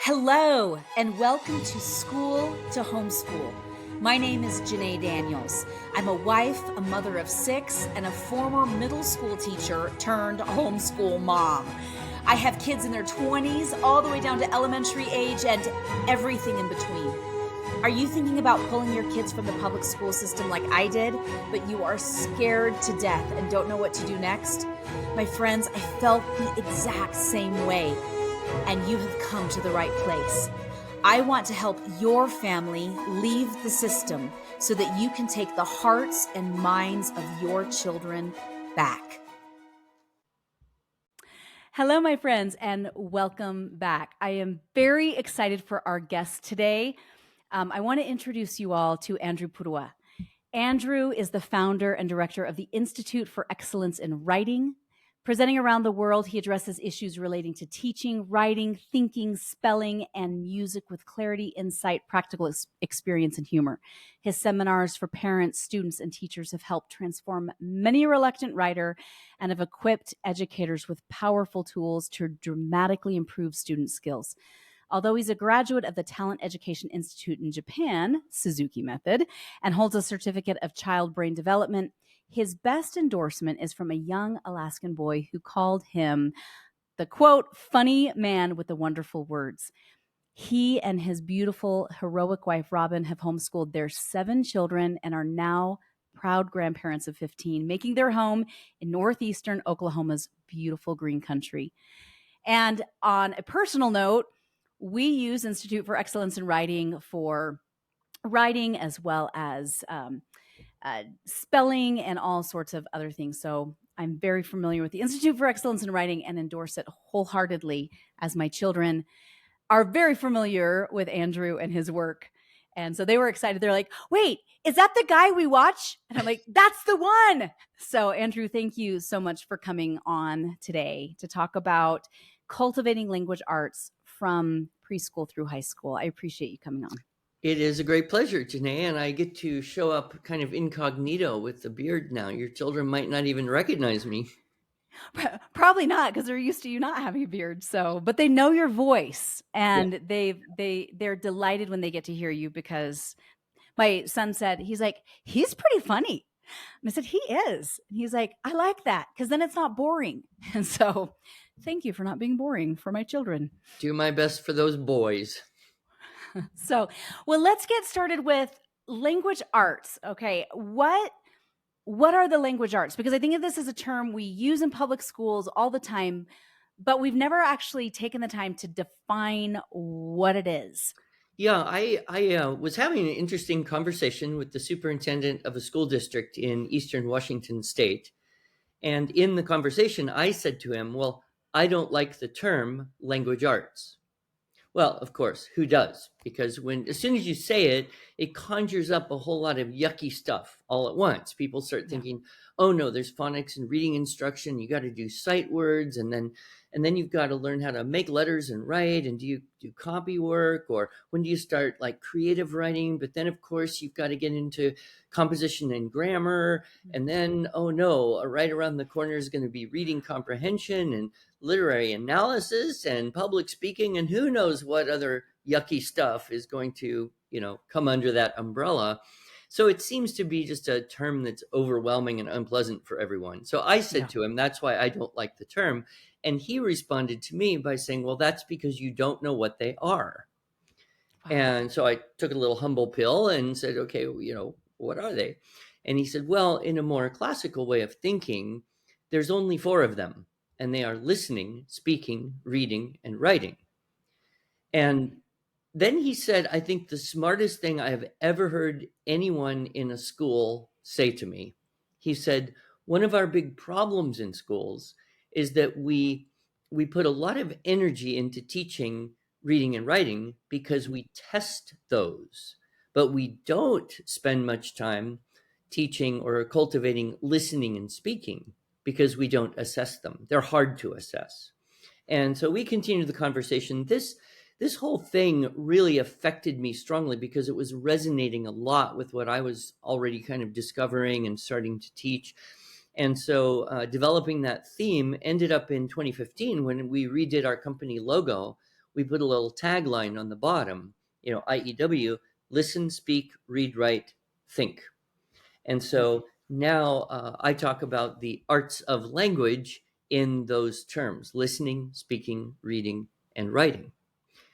Hello, and welcome to School to Homeschool. My name is Janae Daniels. I'm a wife, a mother of 6, and a former middle school teacher turned homeschool mom. I have kids in their 20s all the way down to elementary age and everything in between. Are you thinking about pulling your kids from the public school system like I did, but you are scared to death and don't know what to do next? My friends, I felt the exact same way, and you have come to the right place. I want to help your family leave the system so that you can take the hearts and minds of your children back. Hello, my friends, and welcome back. I am very excited for our guest today. I want to introduce you all to Andrew Pudewa. Andrew is the founder and director of the Institute for Excellence in Writing. Presenting around the world, he addresses issues relating to teaching, writing, thinking, spelling, and music with clarity, insight, practical experience, and humor. His seminars for parents, students, and teachers have helped transform many a reluctant writer and have equipped educators with powerful tools to dramatically improve student skills. Although he's a graduate of the Talent Education Institute in Japan, Suzuki Method, and holds a certificate of child brain development, his best endorsement is from a young Alaskan boy who called him the, quote, funny man with the wonderful words. He and his beautiful, heroic wife, Robin, have homeschooled their 7 children and are now proud grandparents of 15, making their home in northeastern Oklahoma's beautiful green country. And on a personal note, we use Institute for Excellence in Writing for writing as well as spelling and all sorts of other things. So I'm very familiar with the Institute for Excellence in Writing and endorse it wholeheartedly, as my children are very familiar with Andrew and his work. And so they were excited. They're like, wait, is that the guy we watch? And I'm like, that's the one. So Andrew, thank you so much for coming on today to talk about cultivating language arts from preschool through high school. I appreciate you coming on. It is a great pleasure, Janae, and I get to show up kind of incognito with the beard now. Your children might not even recognize me. Probably not, because they're used to you not having a beard. So, but they know your voice, and they're delighted when they get to hear you, because my son said, he's like, he's pretty funny. And I said, he is. And he's like, I like that, because then it's not boring. And so thank you for not being boring for my children. Do my best for those boys. So, well, let's get started with language arts. Okay. What are the language arts? Because I think of this as a term we use in public schools all the time, but we've never actually taken the time to define what it is. Yeah, I was having an interesting conversation with the superintendent of a school district in Eastern Washington State. And in the conversation, I said to him, well, I don't like the term language arts. Well, of course, who does? Because as soon as you say it, it conjures up a whole lot of yucky stuff all at once. People start thinking, oh no, there's phonics and reading instruction. You got to do sight words, and then you've got to learn how to make letters and write. And do you do copy work, or when do you start like creative writing? But then, of course, you've got to get into composition and grammar. And then, oh no, right around the corner is going to be reading comprehension and literary analysis and public speaking, and who knows what other yucky stuff is going to, come under that umbrella. So it seems to be just a term that's overwhelming and unpleasant for everyone. So I said to him, that's why I don't like the term. And he responded to me by saying, well, that's because you don't know what they are. Wow. And so I took a little humble pill and said, okay, what are they? And he said, well, in a more classical way of thinking, there's only 4 of them. And they are listening, speaking, reading, and writing. And then he said, I think the smartest thing I have ever heard anyone in a school say to me. He said, one of our big problems in schools is that we put a lot of energy into teaching reading and writing because we test those, but we don't spend much time teaching or cultivating listening and speaking, because we don't assess them. They're hard to assess. And so we continued the conversation. This whole thing really affected me strongly because it was resonating a lot with what I was already kind of discovering and starting to teach. And so developing that theme ended up in 2015 when we redid our company logo. we put a little tagline on the bottom, IEW, listen, speak, read, write, think. And so now I talk about the arts of language in those terms: listening, speaking, reading, and writing.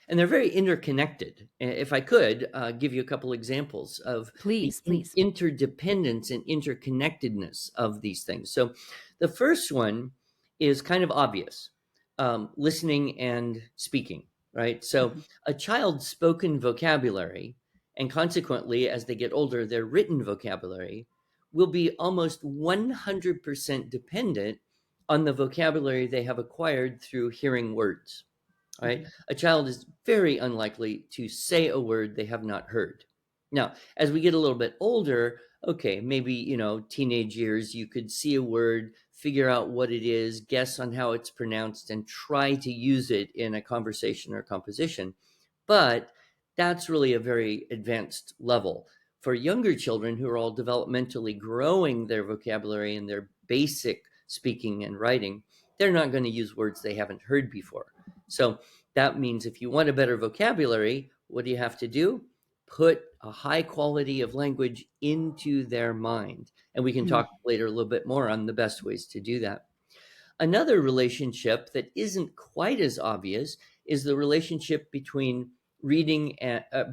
And they're very interconnected. If I could give you a couple examples of the Please, please. interdependence and interconnectedness of these things. So the first one is kind of obvious: listening and speaking, right? So Mhm. a child's spoken vocabulary, and consequently, as they get older, their written vocabulary will be almost 100% dependent on the vocabulary they have acquired through hearing words. Right? Mhm. A child is very unlikely to say a word they have not heard. Now, as we get a little bit older, okay, maybe, teenage years, you could see a word, figure out what it is, guess on how it's pronounced, and try to use it in a conversation or composition. But that's really a very advanced level. For younger children who are all developmentally growing their vocabulary and their basic speaking and writing, they're not going to use words they haven't heard before. So that means if you want a better vocabulary, what do you have to do? Put a high quality of language into their mind. And we can Mm. talk later a little bit more on the best ways to do that. Another relationship that isn't quite as obvious is the relationship between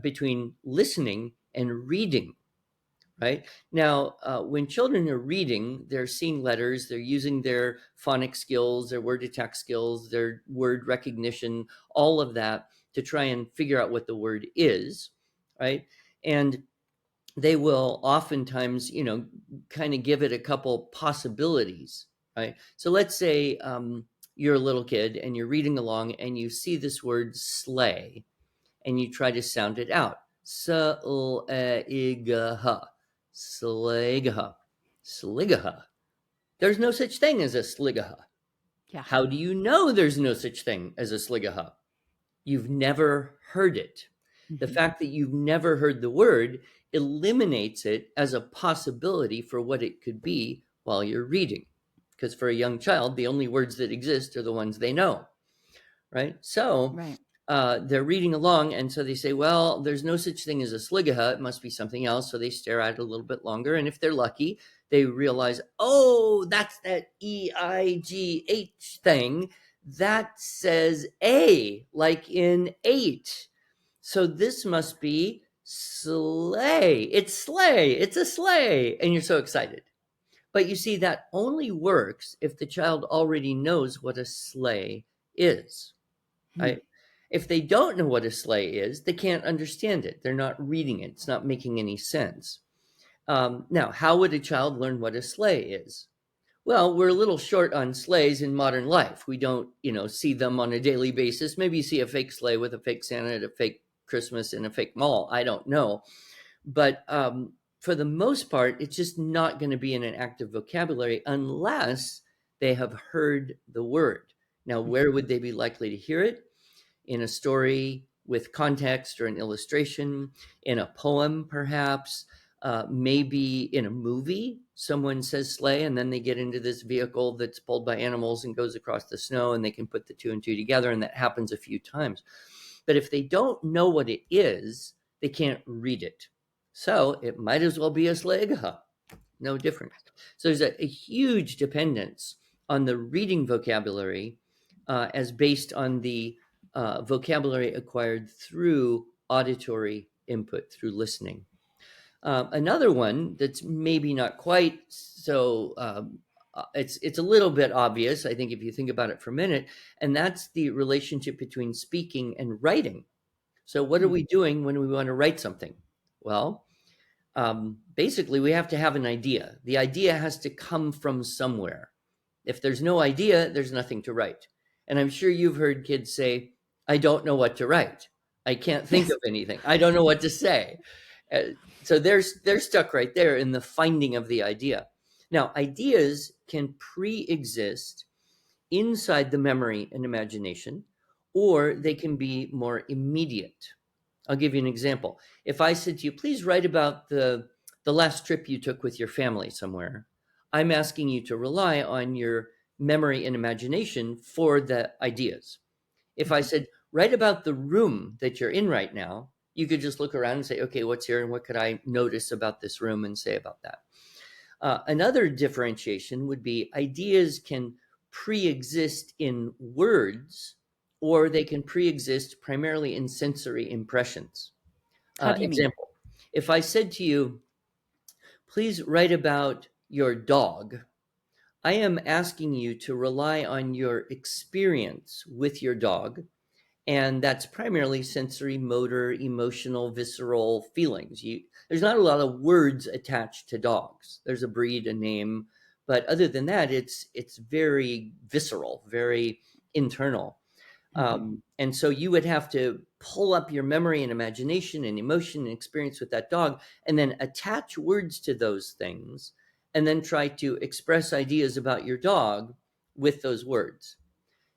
between listening and reading. Right now, when children are reading, they're seeing letters, they're using their phonics skills, their word to text skills, their word recognition, all of that to try and figure out what the word is, right? And they will oftentimes, kind of give it a couple possibilities, right? So let's say you're a little kid and you're reading along and you see this word sleigh and you try to sound it out. Sligaha, sligaha, sligaha. There's no such thing as a sligaha. Yeah. How do you know there's no such thing as a sligaha? You've never heard it. The Mhm. fact that you've never heard the word eliminates it as a possibility for what it could be while you're reading. Because for a young child, the only words that exist are the ones they know, right? So Right. they're reading along, and so they say, well, there's no such thing as a sligaha. It must be something else. So they stare at it a little bit longer. And if they're lucky, they realize, oh, that's that EIGH thing. That says A, like in 8. So this must be sleigh. It's sleigh. It's a sleigh. And you're so excited. But you see, that only works if the child already knows what a sleigh is. Mm. Right? If they don't know what a sleigh is, they can't understand it. They're not reading it. It's not making any sense. Now, how would a child learn what a sleigh is? Well, we're a little short on sleighs in modern life. We don't, see them on a daily basis. Maybe you see a fake sleigh with a fake Santa at a fake Christmas in a fake mall. I don't know. But for the most part, it's just not going to be in an active vocabulary unless they have heard the word. Now, where would they be likely to hear it? In a story with context or an illustration, in a poem, perhaps, maybe in a movie. Someone says sleigh, and then they get into this vehicle that's pulled by animals and goes across the snow, and they can put the two and two together, and that happens a few times. But if they don't know what it is, they can't read it. So it might as well be a sleigaha. No difference. So there's a huge dependence on the reading vocabulary as based on the vocabulary acquired through auditory input, through listening. Another one that's maybe not quite so, it's a little bit obvious, I think, if you think about it for a minute, and that's the relationship between speaking and writing. So what are Mm. we doing when we want to write something? Well, basically, we have to have an idea. The idea has to come from somewhere. If there's no idea, there's nothing to write. And I'm sure you've heard kids say, I don't know what to write. I can't think Yes. of anything. I don't know what to say. Uh, so they're stuck right there in the finding of the idea. Now, ideas can pre-exist inside the memory and imagination, or they can be more immediate. I'll give you an example. If I said to you, please write about the last trip you took with your family somewhere, I'm asking you to rely on your memory and imagination for the ideas. If I Mhm. said, write about the room that you're in right now. You could just look around and say, okay, what's here and what could I notice about this room and say about that? Another differentiation would be ideas can pre-exist in words, or they can pre-exist primarily in sensory impressions. How do you mean? Example, if I said to you, please write about your dog, I am asking you to rely on your experience with your dog, and that's primarily sensory, motor, emotional, visceral feelings. There's not a lot of words attached to dogs. There's a breed, a name, but other than that, it's very visceral, very internal. Mm-hmm. And so you would have to pull up your memory and imagination and emotion and experience with that dog, and then attach words to those things, and then try to express ideas about your dog with those words.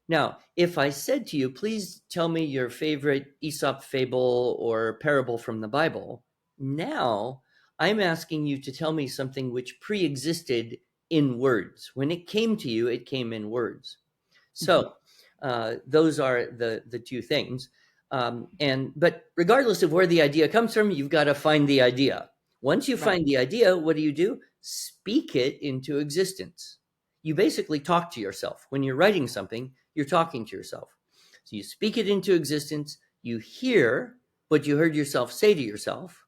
Now, if I said to you, please tell me your favorite Aesop fable or parable from the Bible, now I'm asking you to tell me something which pre-existed in words. When it came to you, it came in words. Mm-hmm. So those are the two things. But regardless of where the idea comes from, you've got to find the idea. Once you Right. find the idea, what do? Speak it into existence. You basically talk to yourself. When you're writing something, you're talking to yourself. So you speak it into existence, you hear what you heard yourself say to yourself,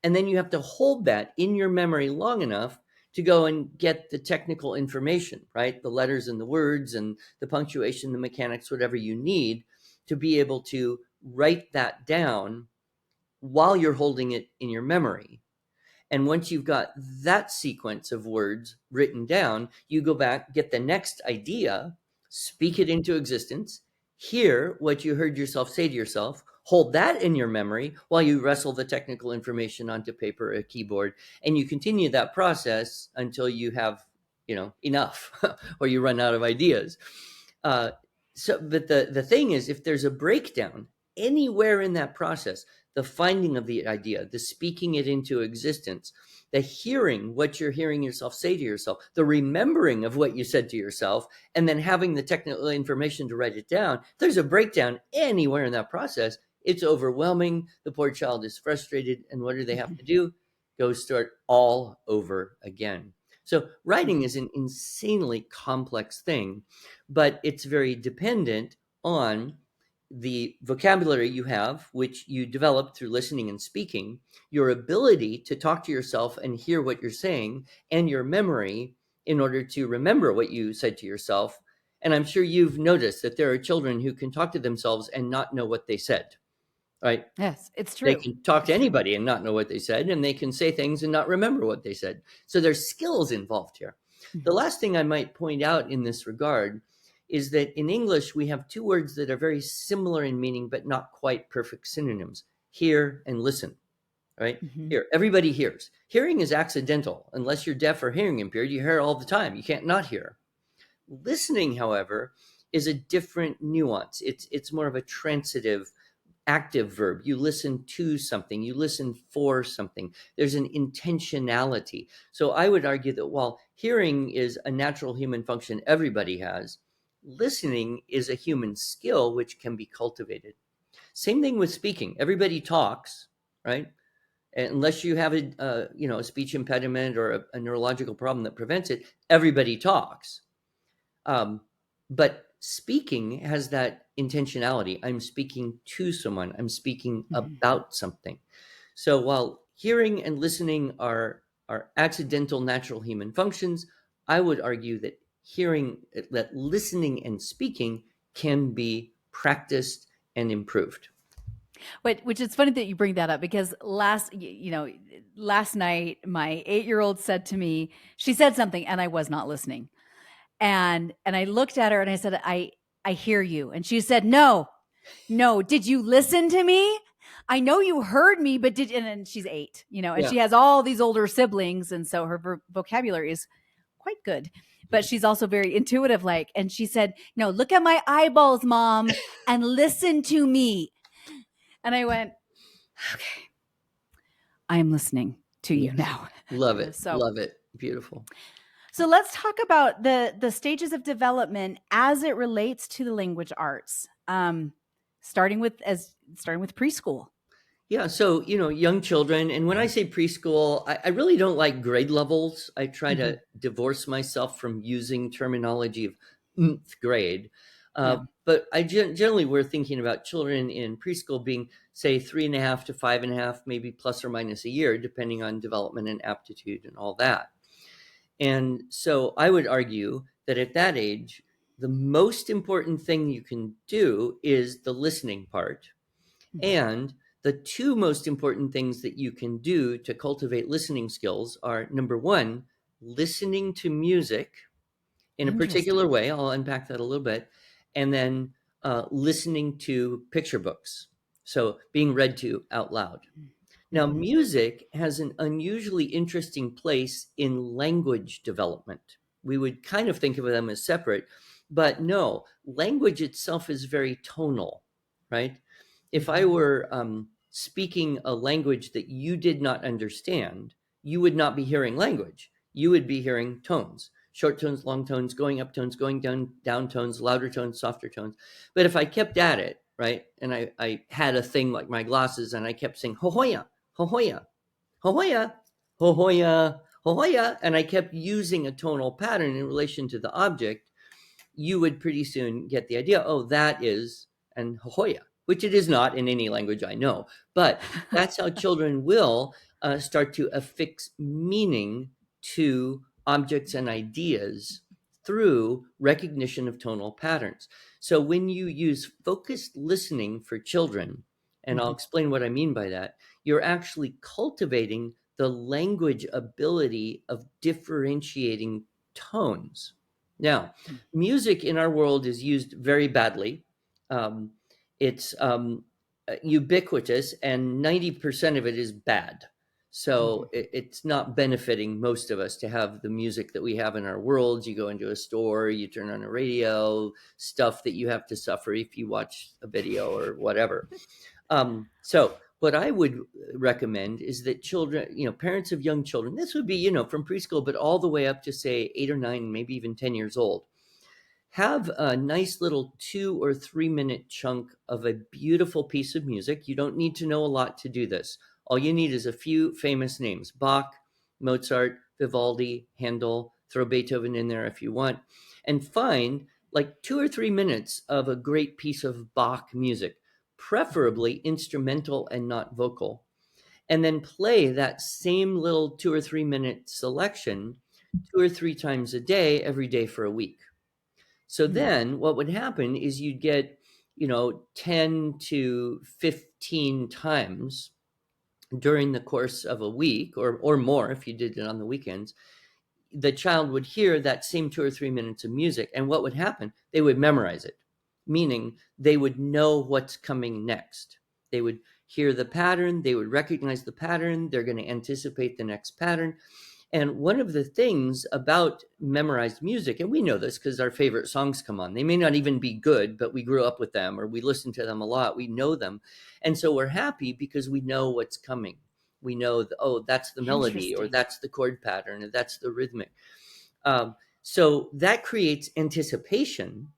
and then you have to hold that in your memory long enough to go and get the technical information, right? The letters and the words and the punctuation, the mechanics, whatever you need to be able to write that down while you're holding it in your memory. And once you've got that sequence of words written down, you go back, get the next idea, speak it into existence, hear what you heard yourself say to yourself, hold that in your memory while you wrestle the technical information onto paper or a keyboard. And you continue that process until you have, enough or you run out of ideas. Uh, but the thing is, if there's a breakdown anywhere in that process, the finding of the idea, the speaking it into existence, the hearing what you're hearing yourself say to yourself, the remembering of what you said to yourself, and then having the technical information to write it down. If there's a breakdown anywhere in that process, it's overwhelming. The poor child is frustrated. And what do they have to do? Go start all over again. So writing Mm-hmm. is an insanely complex thing, but it's very dependent on the vocabulary you have, which you develop through listening and speaking, your ability to talk to yourself and hear what you're saying, and your memory in order to remember what you said to yourself. And I'm sure you've noticed that there are children who can talk to themselves and not know what they said, right? Yes, it's They true. can talk to It's true. anybody and not know what they said, and they can say things and not remember what they said. So there's skills involved here. The Mm-hmm. last thing I might point out in this regard is that in English, we have two words that are very similar in meaning, but not quite perfect synonyms: hear and listen, right? Mm-hmm. Here, everybody hears. Hearing is accidental. Unless you're deaf or hearing impaired, you hear all the time. You can't not hear. Listening, however, is a different nuance. It's more of a transitive active verb. You listen to something, you listen for something. There's an intentionality. So I would argue that while hearing is a natural human function everybody has, listening is a human skill which can be cultivated. Same thing with speaking. Everybody talks, right? Unless you have a speech impediment or a neurological problem that prevents it, everybody talks. Um, but speaking has that intentionality. I'm speaking to someone, I'm speaking Mm-hmm. about something. So while hearing and listening are accidental natural human functions, I would argue that listening and speaking can be practiced and improved. But which is funny that you bring that up because last night my 8-year-old said to me, she said something and I was not listening. And I looked at her and I said, I hear you. And she said, no, no, did you listen to me? I know you heard me, but and she's 8, and Yeah. she has all these older siblings. And so her vocabulary is quite good, but she's also very intuitive. And she said, no, look at my eyeballs, mom, and listen to me. And I went, okay, I am listening to you Yes. now. Love it. So Love it. Beautiful. So let's talk about the stages of development as it relates to the language arts. starting with preschool. Yeah, so young children, and when I say preschool, I really don't like grade levels. I try Mm-hmm. to divorce myself from using terminology of nth grade. Yeah. But generally, we're thinking about children in preschool being, say, 3.5 to 5.5, maybe plus or minus a year, depending on development and aptitude and all that. And so I would argue that at that age, the most important thing you can do is the listening part. Mm-hmm. And the two most important things that you can do to cultivate listening skills are, number one, listening to music in a particular Interesting. way. I'll unpack that a little bit. And then listening to picture books. So being read to out loud. Now, Mm-hmm. music has an unusually interesting place in language development. We would kind of think of them as separate, but no, language itself is very tonal, right? If I Mm-hmm. were speaking a language that you did not understand, you would not be hearing language. You would be hearing tones, short tones, long tones, going up tones, going down tones, louder tones, softer tones. But if I kept at it, right, and I had a thing like my glasses and I kept saying, Hohoya, Hohoya, Hohoya, Hohoya, Hohoya, and I kept using a tonal pattern in relation to the object, you would pretty soon get the idea. Oh, that is an Hohoya, which it is not in any language I know. But that's how children will start to affix meaning to objects and ideas through recognition of tonal patterns. So when you use focused listening for children, and I'll Mm-hmm. explain what I mean by that, you're actually cultivating the language ability of differentiating tones. Now, music in our world is used very badly. Um, it's ubiquitous, and 90% of it is bad. Mm-hmm. So it's not benefiting most of us to have the music that we have in our world. You go into a store, you turn on a radio, stuff that you have to suffer if you watch a video or whatever. So what I would recommend is that children, parents of young children, this would be, from preschool, but all the way up to say 8 or 9, maybe even 10 years old, have a nice little 2 or 3 minute chunk of a beautiful piece of music. You don't need to know a lot to do this. All you need is a few famous names: Bach, Mozart, Vivaldi, Handel. Throw Beethoven in there if you want, and find like 2 or 3 minutes of a great piece of Bach music, preferably instrumental and not vocal, and then play that same little 2 or 3 minute selection 2 or 3 times a day, every day for a week. So Mm-hmm. then what would happen is you'd get, 10 to 15 times during the course of a week, or more if you did it on the weekends, the child would hear that same 2 or 3 minutes of music. And what would happen? They would memorize it, meaning they would know what's coming next. They would hear the pattern, they would recognize the pattern, they're going to anticipate the next pattern. And one of the things about memorized music, and we know this because our favorite songs come on, they may not even be good, but we grew up with them or we listen to them a lot, we know them. And so we're happy because we know what's coming. We know, oh, that's the melody, or Interesting. that's the chord pattern, or that's the rhythmic. So that creates anticipation.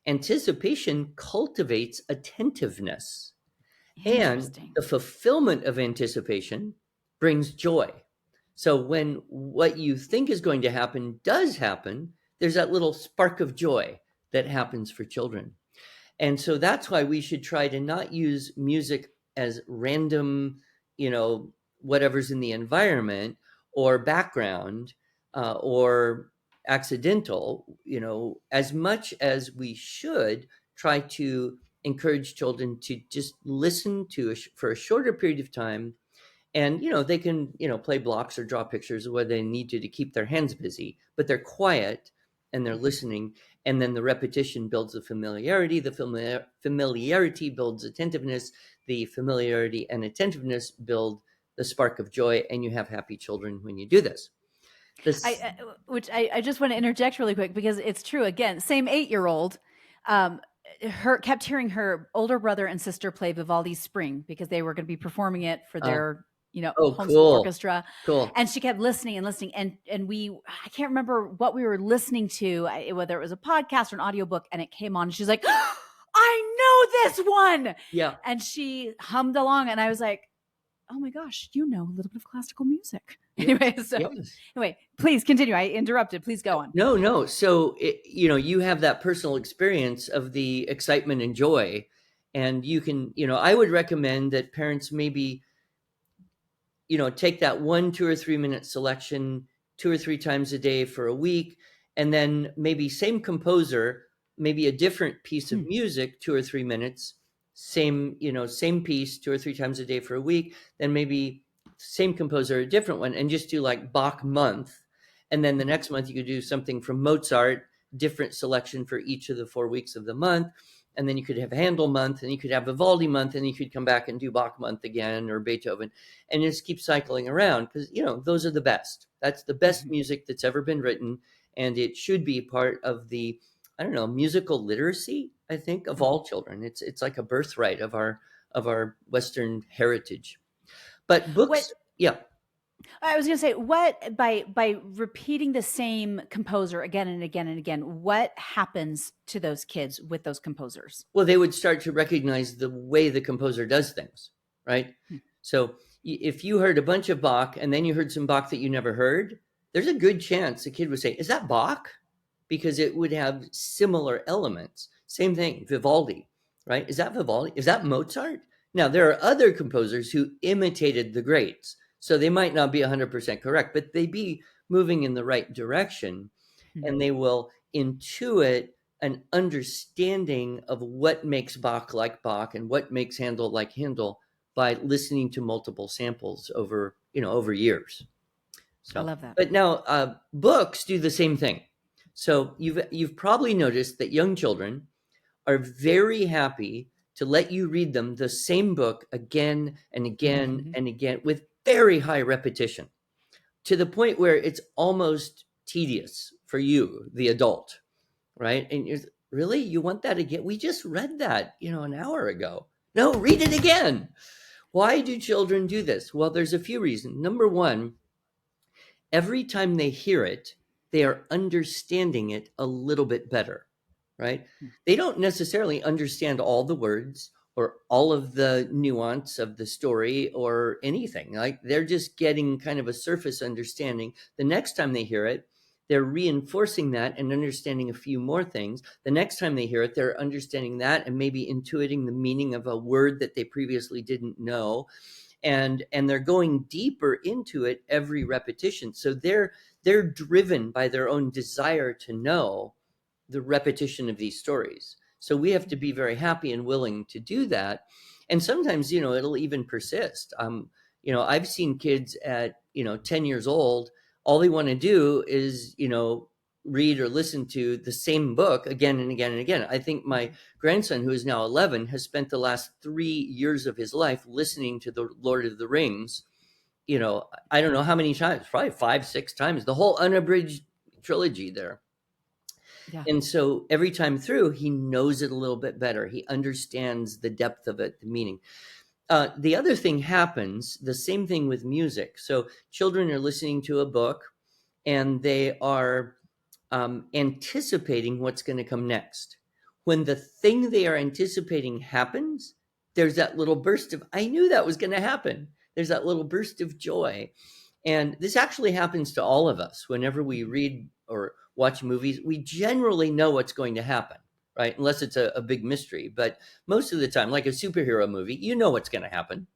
Anticipation cultivates attentiveness. And Interesting. the fulfillment of anticipation brings joy. So when what you think is going to happen does happen, there's that little spark of joy that happens for children. And so that's why we should try to not use music as random, whatever's in the environment or background, or accidental, as much as we should try to encourage children to just listen to for a shorter period of time. And they can play blocks or draw pictures where they need to keep their hands busy, but they're quiet and they're Mm-hmm. listening. And then the repetition builds the familiarity. The familiarity builds attentiveness. The familiarity and attentiveness build the spark of joy, and you have happy children when you do this. This I just want to interject really quick because it's true. Again, same 8-year-old, um, her kept hearing her older brother and sister play Vivaldi's Spring because they were going to be performing it for uh, their oh, homeschool cool, orchestra, cool. and she kept listening and listening, and I can't remember what we were listening to, whether it was a podcast or an audiobook, and it came on, and she's like, I know this one. Yeah. And she hummed along, and I was like, oh my gosh, you know a little bit of classical music. Yes. Anyway, so Yes. anyway, please continue. I interrupted. Please go on. No, no. So, you have that personal experience of the excitement and joy. And you can, I would recommend that parents maybe, take that 1, 2 or 3 minute selection 2 or 3 times a day for a week. And then maybe same composer, maybe a different piece of music, 2 or 3 minutes, same piece 2 or 3 times a day for a week. Then maybe same composer, a different one, and just do like Bach month. And then the next month you could do something from Mozart, different selection for each of the 4 weeks of the month. And then you could have Handel month, and you could have Vivaldi month, and you could come back and do Bach month again, or Beethoven, and just keep cycling around, because those are the best. That's the best music that's ever been written, and it should be part of the, I don't know, musical literacy, I think, of all children. It's like a birthright of our Western heritage. But What books, yeah. I was going to say, what by repeating the same composer again and again and again, what happens to those kids with those composers? Well, they would start to recognize the way the composer does things, right? So if you heard a bunch of Bach and then you heard some Bach that you never heard, there's a good chance the kid would say, is that Bach? Because it would have similar elements. Same thing, Vivaldi, right? Is that Vivaldi? Is that Mozart? Now, there are other composers who imitated the greats, so they might not be 100% correct, but they be moving in the right direction, and they will intuit an understanding of what makes Bach like Bach and what makes Handel like Handel by listening to multiple samples over years. I So, love that. but now books do the same thing. So you've probably noticed that young children are very happy to let you read them the same book again and again and again with very high repetition, to the point where it's almost tedious for you, the adult, right? And you're really, you want that again? We just read that, an hour ago. No, read it again. Why do children do this? Well, there's a few reasons. Number one, every time they hear it, they are understanding it a little bit better, right? They don't necessarily understand all the words or all of the nuance of the story or anything. Like, they're just getting kind of a surface understanding. The next time they hear it, they're reinforcing that and understanding a few more things. The next time they hear it, they're understanding that and maybe intuiting the meaning of a word that they previously didn't know. And they're going deeper into it every repetition. So they're driven by their own desire to know the repetition of these stories. So we have to be very happy and willing to do that. And sometimes, it'll even persist. I've seen kids at, 10 years old, all they want to do is, read or listen to the same book again and again and again. I think my grandson, who is now 11, has spent the last 3 years of his life listening to the Lord of the Rings. I don't know how many times, probably 5, 6 times, the whole unabridged trilogy there. Yeah. And so every time through, he knows it a little bit better. He understands the depth of it, the meaning. The other thing happens, the same thing with music. So children are listening to a book and they are anticipating what's going to come next. When the thing they are anticipating happens, there's that little burst of, I knew that was going to happen. There's that little burst of joy. And this actually happens to all of us. Whenever we read or watch movies, we generally know what's going to happen, right? Unless it's a big mystery. But most of the time, like a superhero movie, you know what's going to happen.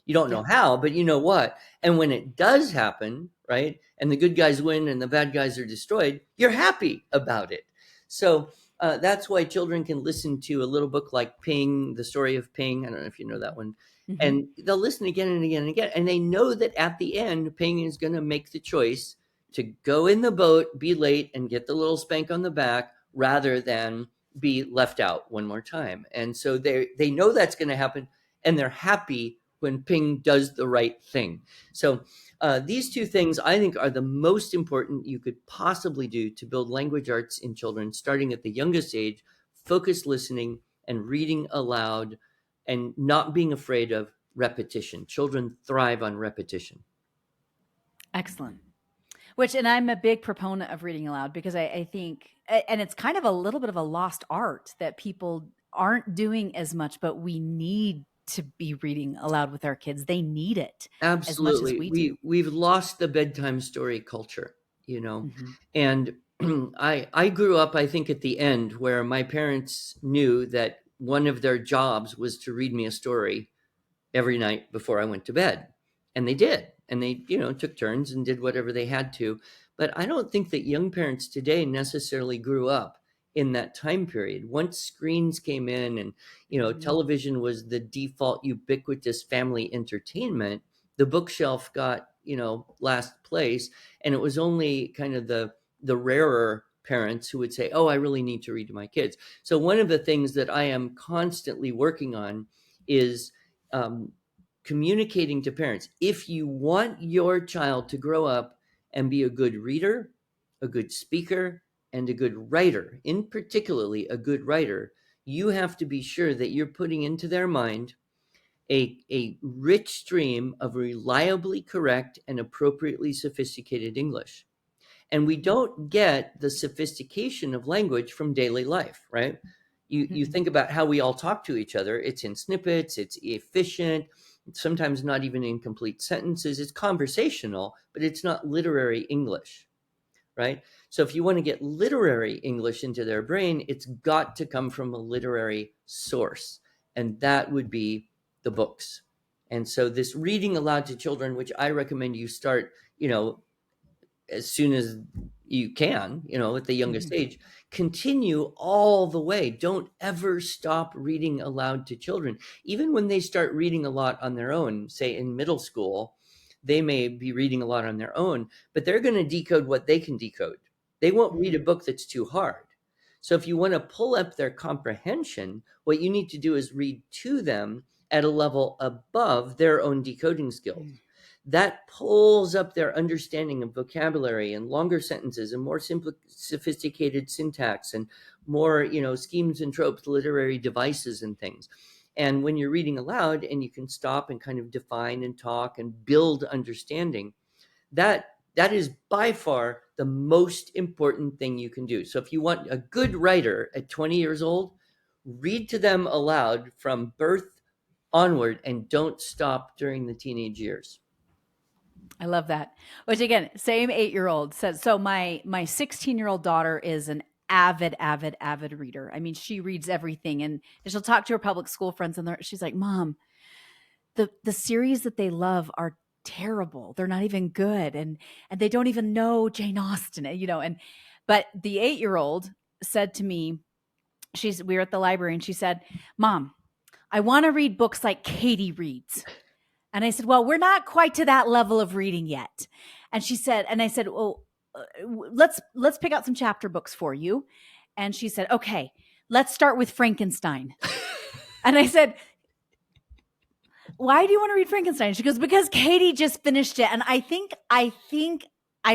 You don't know how, but you know what. And when it does happen, right, and the good guys win and the bad guys are destroyed, you're happy about it. So that's why children can listen to a little book like Ping, the story of Ping. I don't know if you know that one. And they'll listen again and again and again. And they know that at the end, Ping is going to make the choice to go in the boat, be late, and get the little spank on the back, rather than be left out one more time. And so they know that's going to happen, and they're happy when Ping does the right thing. So these two things, I think, are the most important you could possibly do to build language arts in children, starting at the youngest age: focused listening and reading aloud, and not being afraid of repetition. Children thrive on repetition. Excellent. And I'm a big proponent of reading aloud, because I think, and it's kind of a little bit of a lost art that people aren't doing as much, but we need to be reading aloud with our kids. They need it as much as Absolutely. we do. We've lost the bedtime story culture, Mhm. And I grew up, I think, at the end where my parents knew that one of their jobs was to read me a story every night before I went to bed. And they did. And they, took turns and did whatever they had to. But I don't think that young parents today necessarily grew up in that time period. Once screens came in and, Mhm. television was the default ubiquitous family entertainment, the bookshelf got, last place. And it was only kind of the rarer parents who would say, "Oh, I really need to read to my kids." So one of the things that I am constantly working on is um, communicating to parents. If you want your child to grow up and be a good reader, a good speaker, and a good writer, in particularly a good writer, you have to be sure that you're putting into their mind a rich stream of reliably correct and appropriately sophisticated English. And we Mhm. don't get the sophistication of language from daily life, right? You Mhm. think about how we all talk to each other. It's in snippets, it's efficient, sometimes not even in complete sentences. It's conversational, but it's not literary English, right? So if you want to get literary English into their brain, it's got to come from a literary source, and that would be the books. And so this reading aloud to children, which I recommend you start, as soon as you can, at the youngest Mhm. age, continue all the way. Don't ever stop reading aloud to children. Even when they start reading a lot on their own, say in middle school, they may be reading a lot on their own, but they're going to decode what they can decode. They won't read a Mhm. book that's too hard. So if you want to pull up their comprehension, what you need to do is read to them at a level above their own decoding skills. Mhm. That pulls up their understanding of vocabulary and longer sentences and more simple, sophisticated syntax and more, schemes and tropes, literary devices and things. And when you're reading aloud and you can stop and kind of define and talk and build understanding, that is by far the most important thing you can do. So if you want a good writer at 20 years old, read to them aloud from birth onward and don't stop during the teenage years. I love that. Which again, same 8-year-old says. So my 16-year-old daughter is an avid reader. I mean, she reads everything, and she'll talk to her public school friends, and she's like, "Mom, the series that they love are terrible. They're not even good, and they don't even know Jane Austen." And but the 8-year-old said to me, we were at the library, and she said, "Mom, I want to read books like Katie reads." And I said, "Well, we're not quite to that level of reading yet." And she said, and I said, "Well, let's pick out some chapter books for you." And she said, "Okay, let's start with Frankenstein." And I said, "Why do you want to read Frankenstein?" She goes, "Because Katie just finished it, and I think I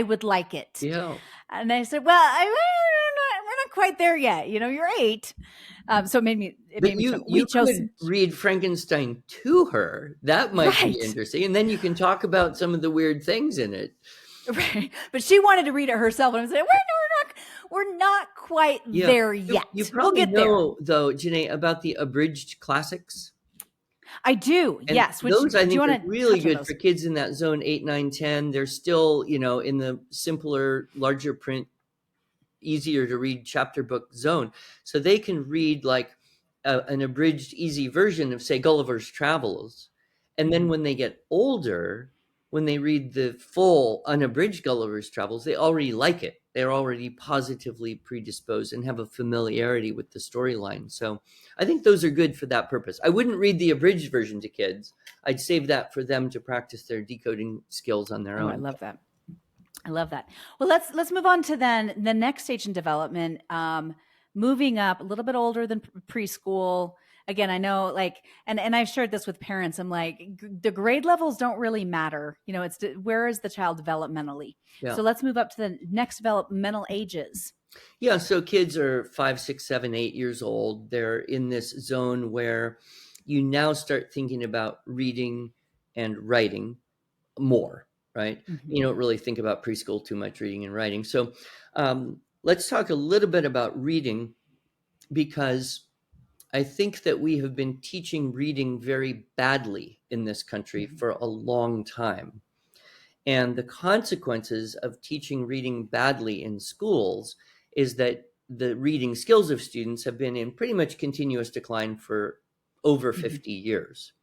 would like it." Yeah. And I said, "Well, we're not quite there yet. You're 8." So it made But me you chuckle. We you chose could read Frankenstein to her. That might be right. interesting, and then you can talk about some of the weird things in it. Right. But she wanted to read it herself. And I said, we're not quite Yeah. there You yet. We'll probably get there. know, though, Janae, about the abridged classics, I do. and Yes. Which those, do I you think, are want to really touch on good for those? kids in that zone 8, 9, 10. They're still, in the simpler, larger print, easier to read chapter book zone. So they can read like an abridged, easy version of, say, Gulliver's Travels. And then Mhm. when they get older, when they read the full unabridged Gulliver's Travels, they already like it. They're already positively predisposed and have a familiarity with the storyline. So I think those are good for that purpose. I wouldn't read the abridged version to kids. I'd save that for them to practice their decoding skills on their Oh, I own. love that. I love that. Well, let's move on to then the next stage in development. Moving up a little bit older than preschool. Again, I know and I've shared this with parents. I'm like, the grade levels don't really matter. It's where is the child developmentally. Yeah. So let's move up to the next developmental ages. Yeah, so kids are 5, 6, 7, 8 years old. They're in this zone where you now start thinking about reading and writing more, right? You Mhm. don't really think about preschool too much, reading and writing. So let's talk a little bit about reading, because I think that we have been teaching reading very badly in this country Mhm. for a long time. And the consequences of teaching reading badly in schools is that the reading skills of students have been in pretty much continuous decline for over Mhm. 50 years.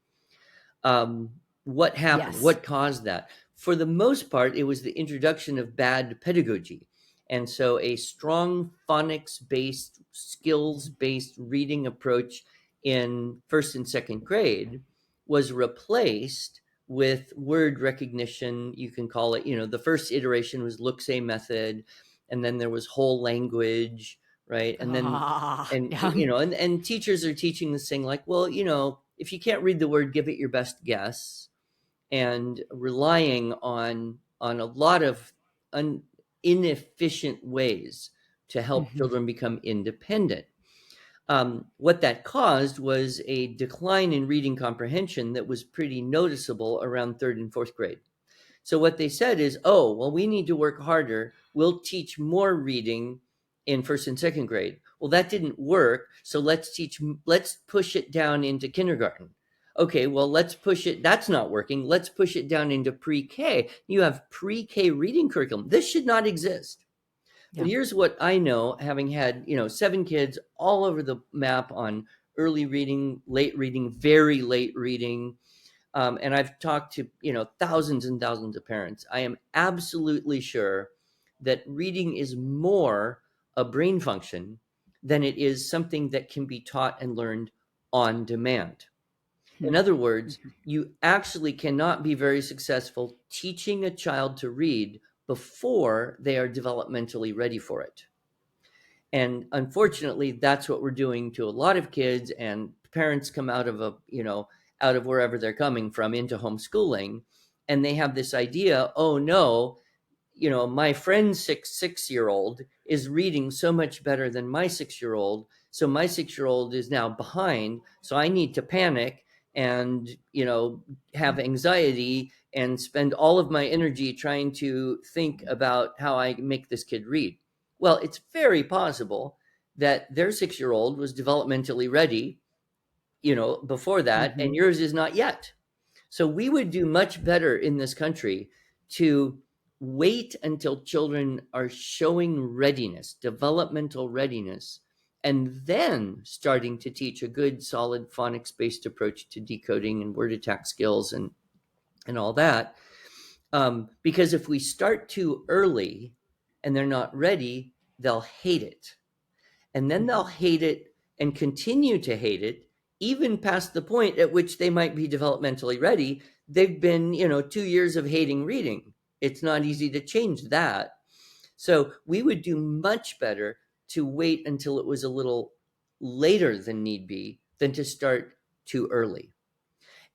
Um, what happened? Yes. What caused that? For the most part, it was the introduction of bad pedagogy. And so a strong phonics-based, skills-based reading approach in first and second grade was replaced with word recognition. You can call it, the first iteration was look-say method, and then there was whole language, right? And then Yeah. and teachers are teaching this thing like, well, if you can't read the word, give it your best guess, and relying on a lot of inefficient ways to help Mhm. children become independent. What that caused was a decline in reading comprehension that was pretty noticeable around third and fourth grade. So what they said is, oh, well, we need to work harder. We'll teach more reading in first and second grade. Well, that didn't work. So let's push it down into kindergarten. Okay, well, let's push it. That's not working. Let's push it down into pre-K. You have pre-K reading curriculum. This should not exist. But Yeah. here's what I know, having had, 7 kids all over the map on early reading, late reading, very late reading, and I've talked to thousands and thousands of parents. I am absolutely sure that reading is more a brain function than it is something that can be taught and learned on demand. In Mhm. other words, Mhm. you actually cannot be very successful teaching a child to read before they are developmentally ready for it. And unfortunately, that's what we're doing to a lot of kids, and parents come out of wherever they're coming from into homeschooling, and they have this idea, oh no, my friend's 6-year old is reading so much better than my 6-year old. So my 6-year old is now behind. So I need to panic and, have anxiety and spend all of my energy trying to think about how I make this kid read. Well, it's very possible that their 6-year old was developmentally ready, before that, and Mhm. yours is not yet. So we would do much better in this country to wait until children are showing readiness, developmental readiness, and then starting to teach a good, solid phonics-based approach to decoding and word attack skills and all that. Because if we start too early and they're not ready, they'll hate it, and then they'll Mhm. hate it and continue to hate it even past the point at which they might be developmentally ready. They've been 2 years of hating reading. It's not easy to change that. So we would do much better to wait until it was a little later than need be than to start too early.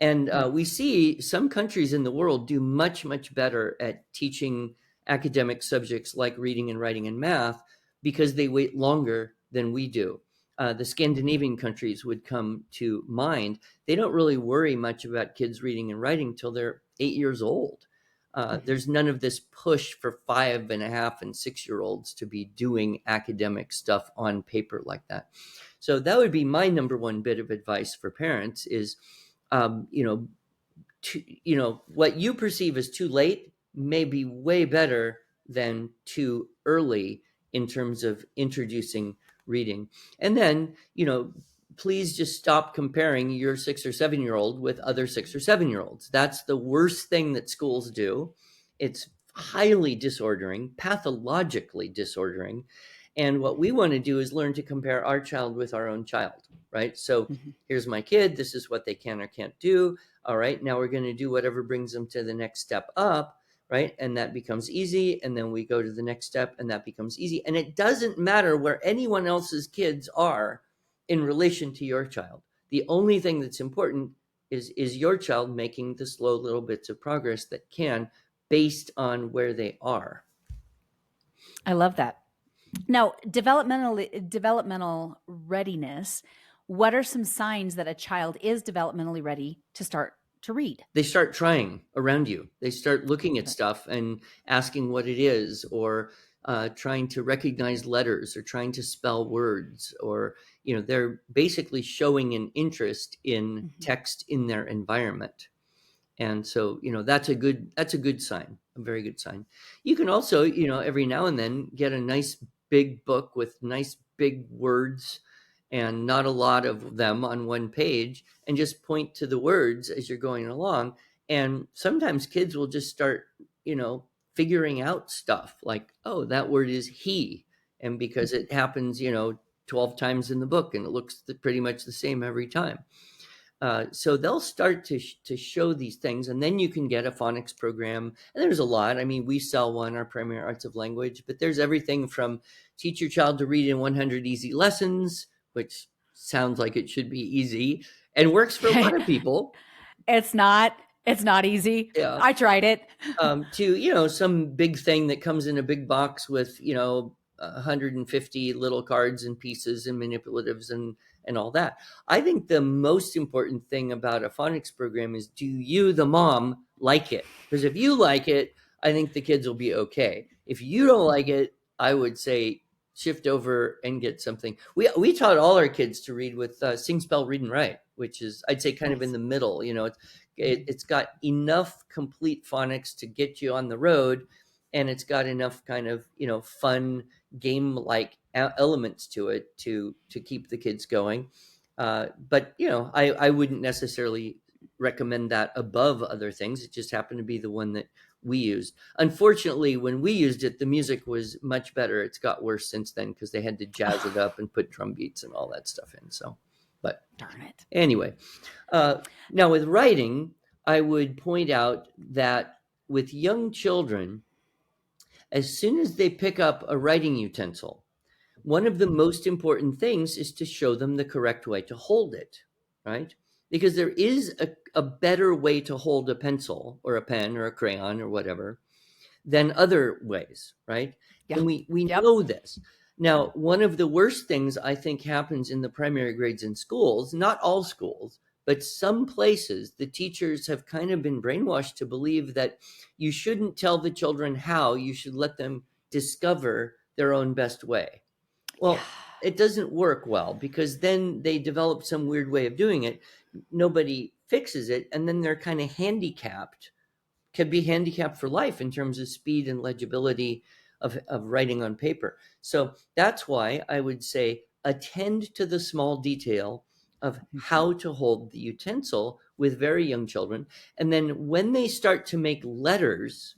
And Yeah. we see some countries in the world do much, much better at teaching academic subjects like reading and writing and math because they wait longer than we do. The Scandinavian countries would come to mind. They don't really worry much about kids reading and writing till they're 8 years old. Mhm. There's none of this push for 5.5 and 6-year olds to be doing academic stuff on paper like that. So that would be my number one bit of advice for parents is um, you know, what you perceive as too late may be way better than too early in terms of introducing reading. And then, please just stop comparing your 6 or 7-year old with other 6 or 7-year olds. That's the worst thing that schools do. It's highly disordering, pathologically disordering. And what we want to do is learn to compare our child with our own child, right? So Mhm. here's my kid. This is what they can or can't do. All right, now we're going to do whatever brings them to the next step up, right? And that becomes easy. And then we go to the next step and that becomes easy. And it doesn't matter where anyone else's kids are in relation to your child. The only thing that's important is your child making the slow little bits of progress that can based on where they are. I love that. Now, developmental readiness, what are some signs that a child is developmentally ready to start to read? They start trying around you. They start looking at Okay. stuff and asking what it is, or trying to recognize letters or trying to spell words, or they're basically showing an interest in Mhm. text in their environment. And so that's a good sign, a very good sign. You can also every now and then get a nice big book with nice big words and not a lot of them on one page, and just point to the words as you're going along. And sometimes kids will just start figuring out stuff like, oh, that word is he, and because it happens 12 times in the book and it looks pretty much the same every time. So they'll start to show these things, and then you can get a phonics program. And there's a lot. I mean, we sell one, our Primary Arts of Language, but there's everything from teach your child to read in 100 easy lessons, which sounds like it should be easy and works for a lot of people. It's not. It's not easy. Yeah. I tried it. To some big thing that comes in a big box with 150 little cards and pieces and manipulatives and all that. I think the most important thing about a phonics program is, do you, the mom, like it? Because if you like it, I think the kids will be okay. If you don't like Mhm. it, I would say shift over and get something. We taught all our kids to read with sing, spell, read, and write, which is, I'd say, kind of in Nice. the middle. Mhm. It's got enough complete phonics to get you on the road, and it's got enough kind of fun game like elements to it to keep the kids going. But I wouldn't necessarily recommend that above other things. It just happened to be the one that we used. Unfortunately, when we used it, the music was much better. It's got worse since then because they had to jazz it up and put drum beats and all that stuff in. So, but Darn it. anyway, uh, now with writing, I would point out that with young children, as soon as they pick up a writing utensil, one of the most important things is to show them the correct way to hold it, right? Because there is a better way to hold a pencil or a pen or a crayon or whatever than other ways, right? Yeah. And we Yep. know this. Now, one of the worst things I think happens in the primary grades in schools, not all schools, but some places, the teachers have kind of been brainwashed to believe that you shouldn't tell the children how, you should let them discover their own best way. Yeah. Well, it doesn't work well because then they develop some weird way of doing it. Nobody fixes it, and then they're kind of handicapped, can be handicapped for life in terms of speed and legibility of writing on paper. So that's why I would say attend to the small detail of Mhm. how to hold the utensil with very young children. And then when they start to make letters,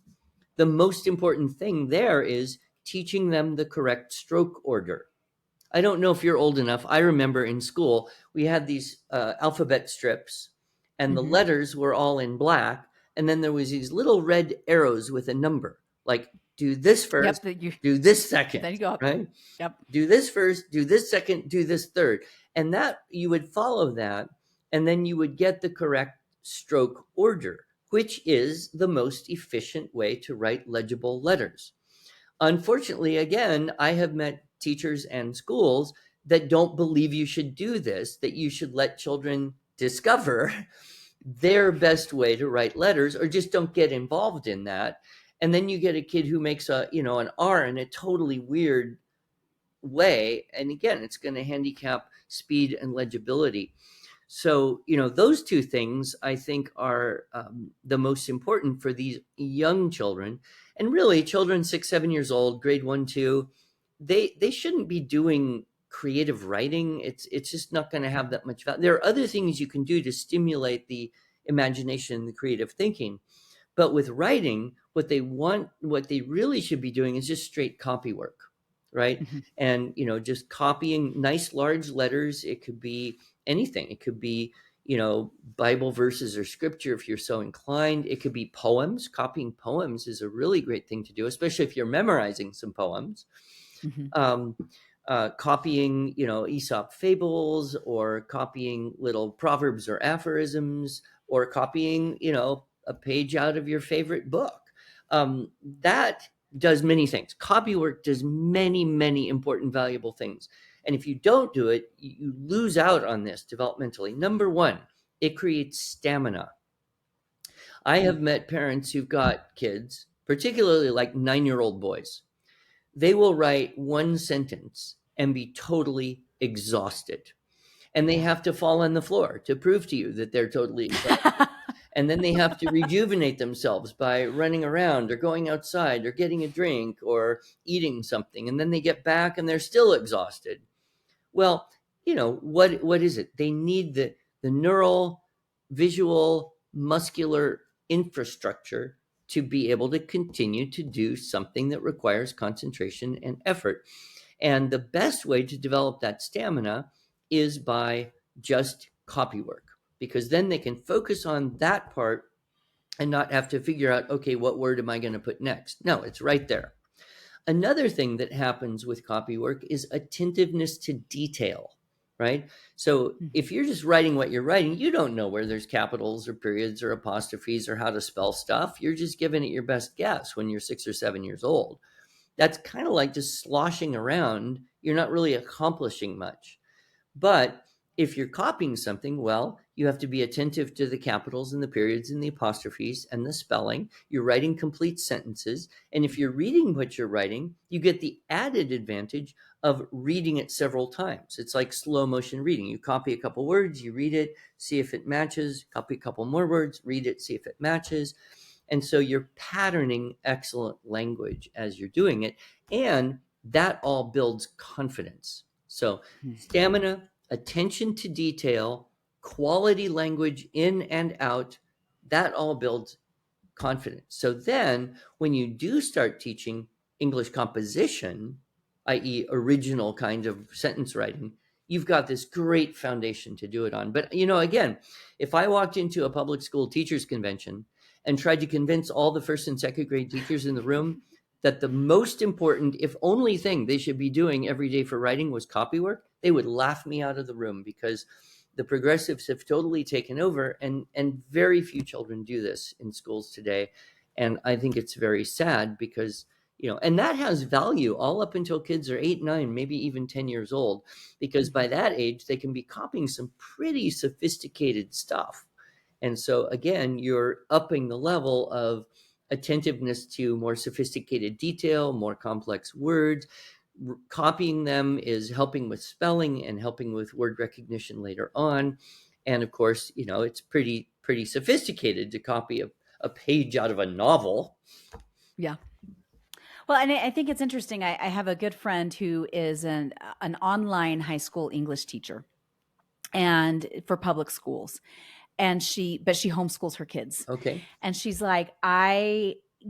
the most important thing there is teaching them the correct stroke order. I don't know if you're old enough. I remember in school, we had these alphabet strips, and the Mhm. letters were all in black. And then there was these little red arrows with a number, like do this first, Yep. That you. do this second, Then you go up. right? Yep. Do this first, do this second, do this third. And that you would follow that, and then you would get the correct stroke order, which is the most efficient way to write legible letters. Unfortunately, again, I have met teachers and schools that don't believe you should do this, that you should let children discover their best way to write letters, or just don't get involved in that. And then you get a kid who makes an R in a totally weird way. And again, it's going to handicap speed and legibility. So, those two things I think are the most important for these young children. And really, children 6, 7 years old, grade 1, 2, they shouldn't be doing creative writing. It's just not going to have that much value. There are other things you can do to stimulate the imagination and the creative thinking. But with writing, what they really should be doing is just straight copy work, right? Mhm. And just copying nice large letters. It could be anything. It could be Bible verses or scripture if you're so inclined. It could be poems. Copying poems is a really great thing to do, especially if you're memorizing some poems. Mhm. um, Copying, Aesop fables, or copying little proverbs or aphorisms, or copying, a page out of your favorite book. That does many things. Copy work does many, many important, valuable things. And if you don't do it, you lose out on this developmentally. Number one, it creates stamina. I Mm. have met parents who've got kids, particularly like 9-year-old boys, they will write one sentence and be totally exhausted. And they Yeah. have to fall on the floor to prove to you that they're totally exhausted. And then they have to rejuvenate themselves by running around or going outside or getting a drink or eating something. And then they get back and they're still exhausted. Well, what is it? They need the neural, visual, muscular infrastructure to be able to continue to do something that requires concentration and effort. And the best way to develop that stamina is by just copy work, because then they can focus on that part and not have to figure out, okay, what word am I going to put next? No, it's right there. Another thing that happens with copy work is attentiveness to detail, right? So if you're just writing what you're writing, you don't know where there's capitals or periods or apostrophes or how to spell stuff. You're just giving it your best guess when you're 6 or 7 years old. That's kind of like just sloshing around. You're not really accomplishing much. But if you're copying something, well, you have to be attentive to the capitals and the periods and the apostrophes and the spelling. You're writing complete sentences. And if you're reading what you're writing, you get the added advantage of reading it several times. It's like slow motion reading. You copy a couple words, you read it, see if it matches, copy a couple more words, read it, see if it matches. And so you're patterning excellent language as you're doing it. And that all builds confidence. So stamina, attention to detail, quality language in and out, that all builds confidence. So then when you do start teaching English composition, i.e., original kind of sentence writing, you've got this great foundation to do it on. But, again, if I walked into a public school teachers convention and tried to convince all the first and second grade teachers in the room that the most important, if only thing they should be doing every day for writing was copy work, they would laugh me out of the room, because the progressives have totally taken over, and very few children do this in schools today. And I think it's very sad, because and that has value all up until kids are 8, 9, maybe even 10 years old, because by that age they can be copying some pretty sophisticated stuff. And so again, you're upping the level of attentiveness to more sophisticated detail, more complex words. Copying them is helping with spelling and helping with word recognition later on. And of course, it's pretty sophisticated to copy a page out of a novel. Yeah. Well, and I think it's interesting. I have a good friend who is an online high school English teacher, and for public schools, but she homeschools her kids. Okay. And she's like,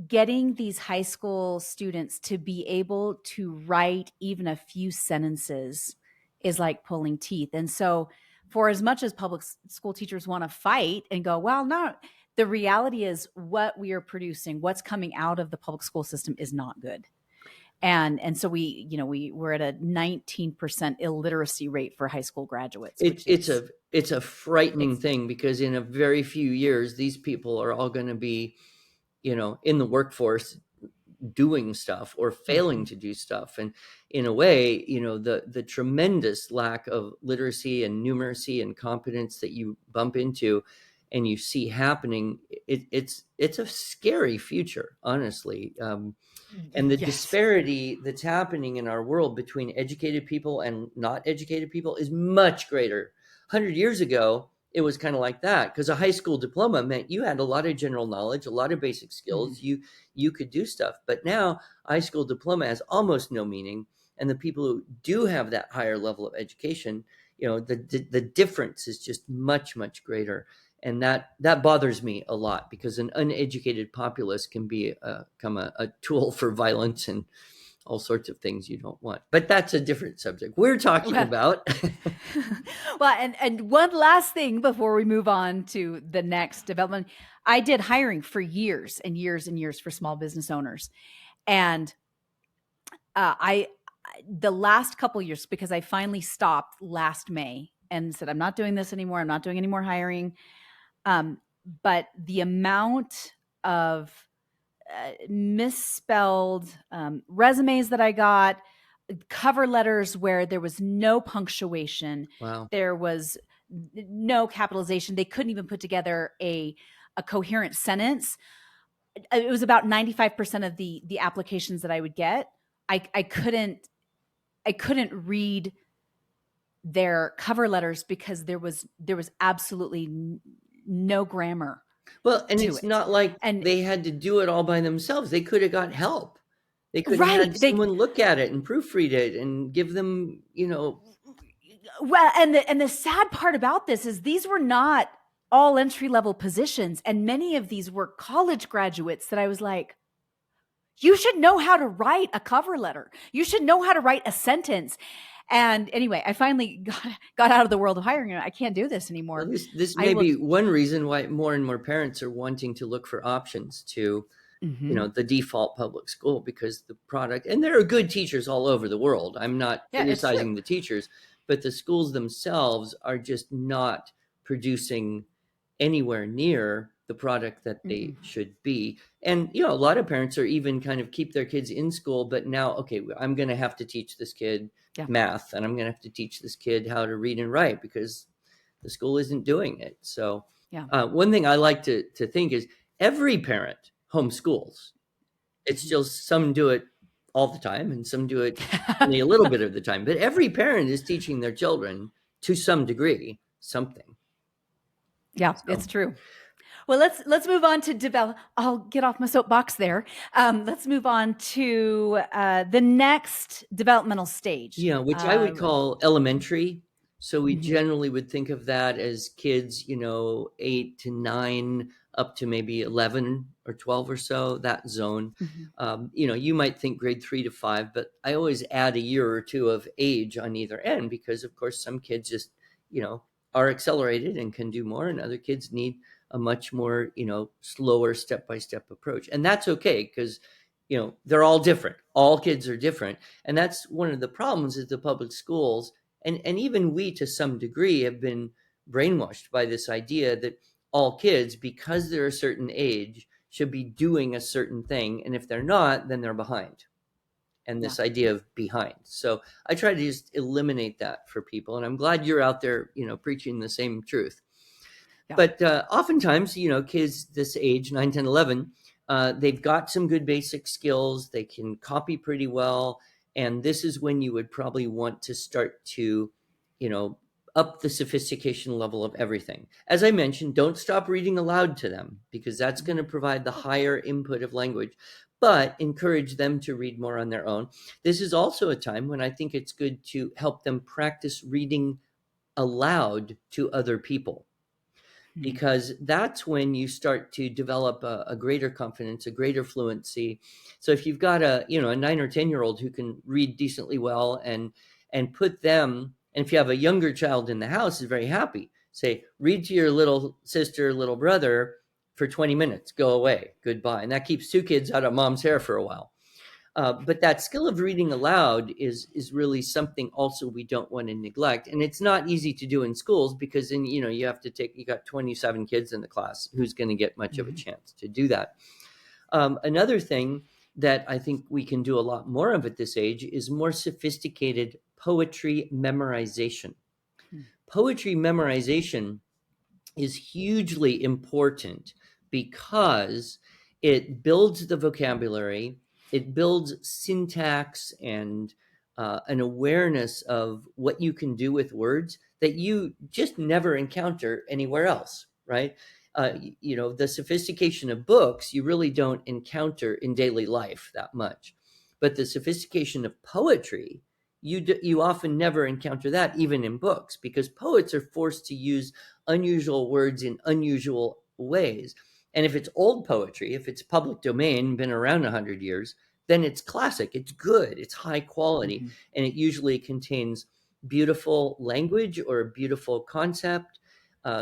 getting these high school students to be able to write even a few sentences is like pulling teeth. And so for as much as public school teachers want to fight and go, well, no, the reality is what we are producing, what's coming out of the public school system is not good. And so we're at a 19% illiteracy rate for high school graduates. It's a frightening thing, because in a very few years, these people are all going to be, in the workforce doing stuff or failing to do stuff. And in a way, the tremendous lack of literacy and numeracy and competence that you bump into and you see happening, it's a scary future, honestly. And the disparity that's happening in our world between educated people and not educated people is much greater. 100 years ago, it was kind of like that, because a high school diploma meant you had a lot of general knowledge, a lot of basic skills. You could do stuff. But now high school diploma has almost no meaning. And the people who do have that higher level of education, the difference is just much, much greater. And that bothers me a lot, because an uneducated populace can become a tool for violence and all sorts of things you don't want. But that's a different subject we're talking about. Well, and one last thing before we move on to the next development. I did hiring for years and years and years for small business owners. And the last couple years, because I finally stopped last May and said, I'm not doing this anymore. I'm not doing any more hiring. But the amount of misspelled resumes that I got, cover letters where there was no punctuation, Wow. there was no capitalization, they couldn't even put together a coherent sentence. It was about 95% of the applications that I would get. I couldn't read their cover letters because there was absolutely no grammar Well, and to it's it. not like And they had to do it all by themselves. They could have got help. They could have right, had someone look at it and proofread it and give them, well, and the sad part about this is these were not all entry level positions, and many of these were college graduates that I was like, you should know how to write a cover letter. You should know how to write a sentence. And anyway, I finally got out of the world of hiring. I can't do this well, anymore. this I may will. be one reason why more and more parents are wanting to look for options to, Mhm. the default public school, because the product, and there are good teachers all over the world. I'm not Yeah, it's true. criticizing the teachers, but the schools themselves are just not producing anywhere near the product that they Mm-mm. should be. And a lot of parents are even kind of keep their kids in school, but now, okay, I'm going to have to teach this kid Yeah. math, and I'm going to have to teach this kid how to read and write because the school isn't doing it. So Yeah. one thing I like to think is every parent homeschools. It's Mhm. just some do it all the time and some do it only a little bit of the time, but every parent is teaching their children to some degree something. Yeah, So it's true. Well, let's move on to develop. I'll get off my soapbox there. Let's move on to the next developmental stage. yeah, which I would call elementary. So we Mhm. generally would think of that as kids, 8 to 9 up to maybe 11 or 12 or so, that zone. Mhm. You might think grade 3 to 5, but I always add a year or two of age on either end because, of course, some kids just, are accelerated and can do more, and other kids need a much more, slower step by step approach. And that's okay because, they're all different. All kids are different. And that's one of the problems is the public schools, and even we to some degree have been brainwashed by this idea that all kids, because they're a certain age, should be doing a certain thing, and if they're not, then they're behind. And Yeah. this idea of behind. So I try to just eliminate that for people, and I'm glad you're out there, preaching the same truth. Yeah. But oftentimes, kids this age, 9, 10, 11, they've got some good basic skills. They can copy pretty well. And this is when you would probably want to start to, up the sophistication level of everything. As I mentioned, don't stop reading aloud to them because that's going to provide the higher input of language, but encourage them to read more on their own. This is also a time when I think it's good to help them practice reading aloud to other people, Mhm. because that's when you start to develop a greater confidence, a greater fluency. So if you've got a 9 or 10 year old who can read decently well, and put them, and if you have a younger child in the house is very happy, say, read to your little sister, little brother for 20 minutes, go away, goodbye. And that keeps two kids out of mom's hair for a while. But that skill of reading aloud is really something also we don't want to neglect, and it's not easy to do in schools because then you got 27 kids in the class. Who's going to get much of a Mhm. chance to do that? Another thing that I think we can do a lot more of at this age is more sophisticated poetry memorization. Mhm. Poetry memorization is hugely important because it builds the vocabulary, it builds syntax and an awareness of what you can do with words that you just never encounter anywhere else, right? The sophistication of books you really don't encounter in daily life that much, but the sophistication of poetry, you often never encounter that even in books, because poets are forced to use unusual words in unusual ways. And if it's old poetry, if it's public domain, been around 100 years, then it's classic, it's good, it's high quality, Mhm. and it usually contains beautiful language or a beautiful concept,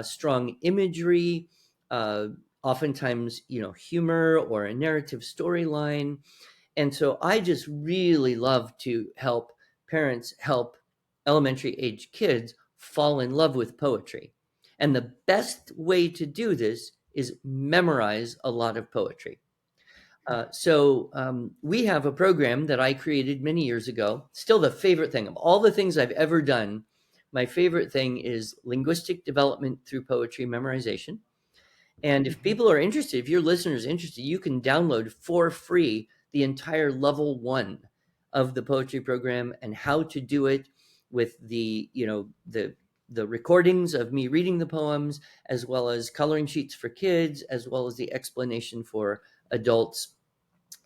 strong imagery, uh, oftentimes, humor or a narrative storyline. And so I just really love to help parents help elementary age kids fall in love with poetry. And the best way to do this is memorize a lot of poetry. So we have a program that I created many years ago. Still the favorite thing of all the things I've ever done. My favorite thing is linguistic development through poetry memorization. And if Mhm. people are interested, if your listeners are interested, you can download for free the entire level 1 of the poetry program and how to do it with the recordings of me reading the poems, as well as coloring sheets for kids, as well as the explanation for adults.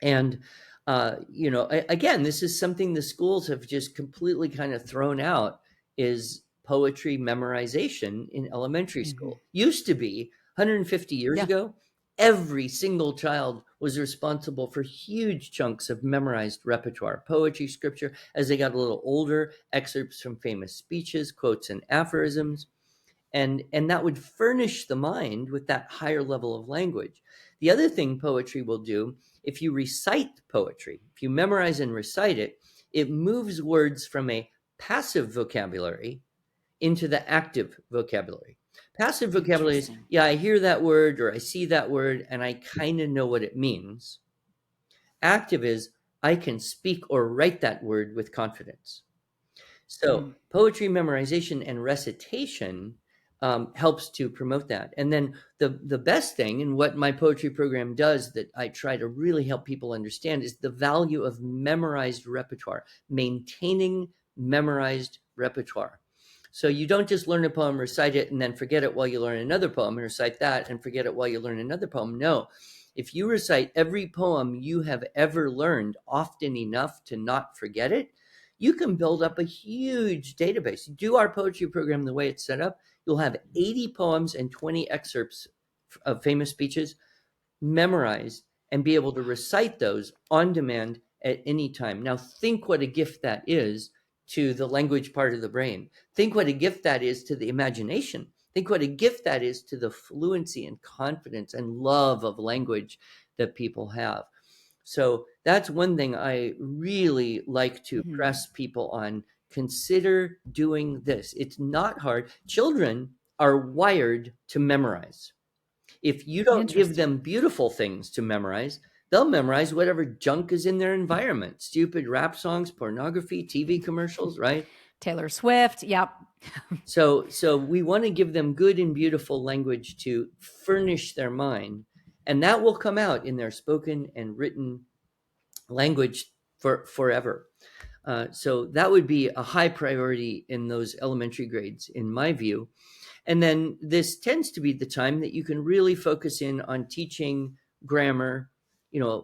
And again, this is something the schools have just completely kind of thrown out, is poetry memorization in elementary Mhm. school. Used to be 150 years Yeah. ago, every single child was responsible for huge chunks of memorized repertoire, poetry, scripture. As they got a little older, excerpts from famous speeches, quotes, and aphorisms. And that would furnish the mind with that higher level of language. The other thing poetry will do, if you recite poetry, if you memorize and recite it, it moves words from a passive vocabulary into the active vocabulary. Passive vocabulary is, Interesting. yeah, I hear that word or I see that word and I kind of know what it means. Active is, I can speak or write that word with confidence. So Mm. poetry memorization and recitation helps to promote that. And then the best thing, and what my poetry program does that I try to really help people understand, is the value of memorized repertoire, maintaining memorized repertoire. So you don't just learn a poem, recite it, and then forget it while you learn another poem, and recite that and forget it while you learn another poem. No. If you recite every poem you have ever learned often enough to not forget it, you can build up a huge database. You do our poetry program the way it's set up, you'll have 80 poems and 20 excerpts of famous speeches memorized and be able to recite those on demand at any time. Now, think what a gift that is to the language part of the brain. Think what a gift that is to the imagination. Think what a gift that is to the fluency and confidence and love of language that people have. So that's one thing I really like to Mhm. press people on. Consider doing this. It's not hard. Children are wired to memorize. If you don't give Interesting. them beautiful things to memorize, they'll memorize whatever junk is in their environment. Stupid rap songs, pornography, TV commercials, right? Taylor Swift. Yep. So we want to give them good and beautiful language to furnish their mind, and that will come out in their spoken and written language for forever. So that would be a high priority in those elementary grades, in my view. And then this tends to be the time that you can really focus in on teaching grammar,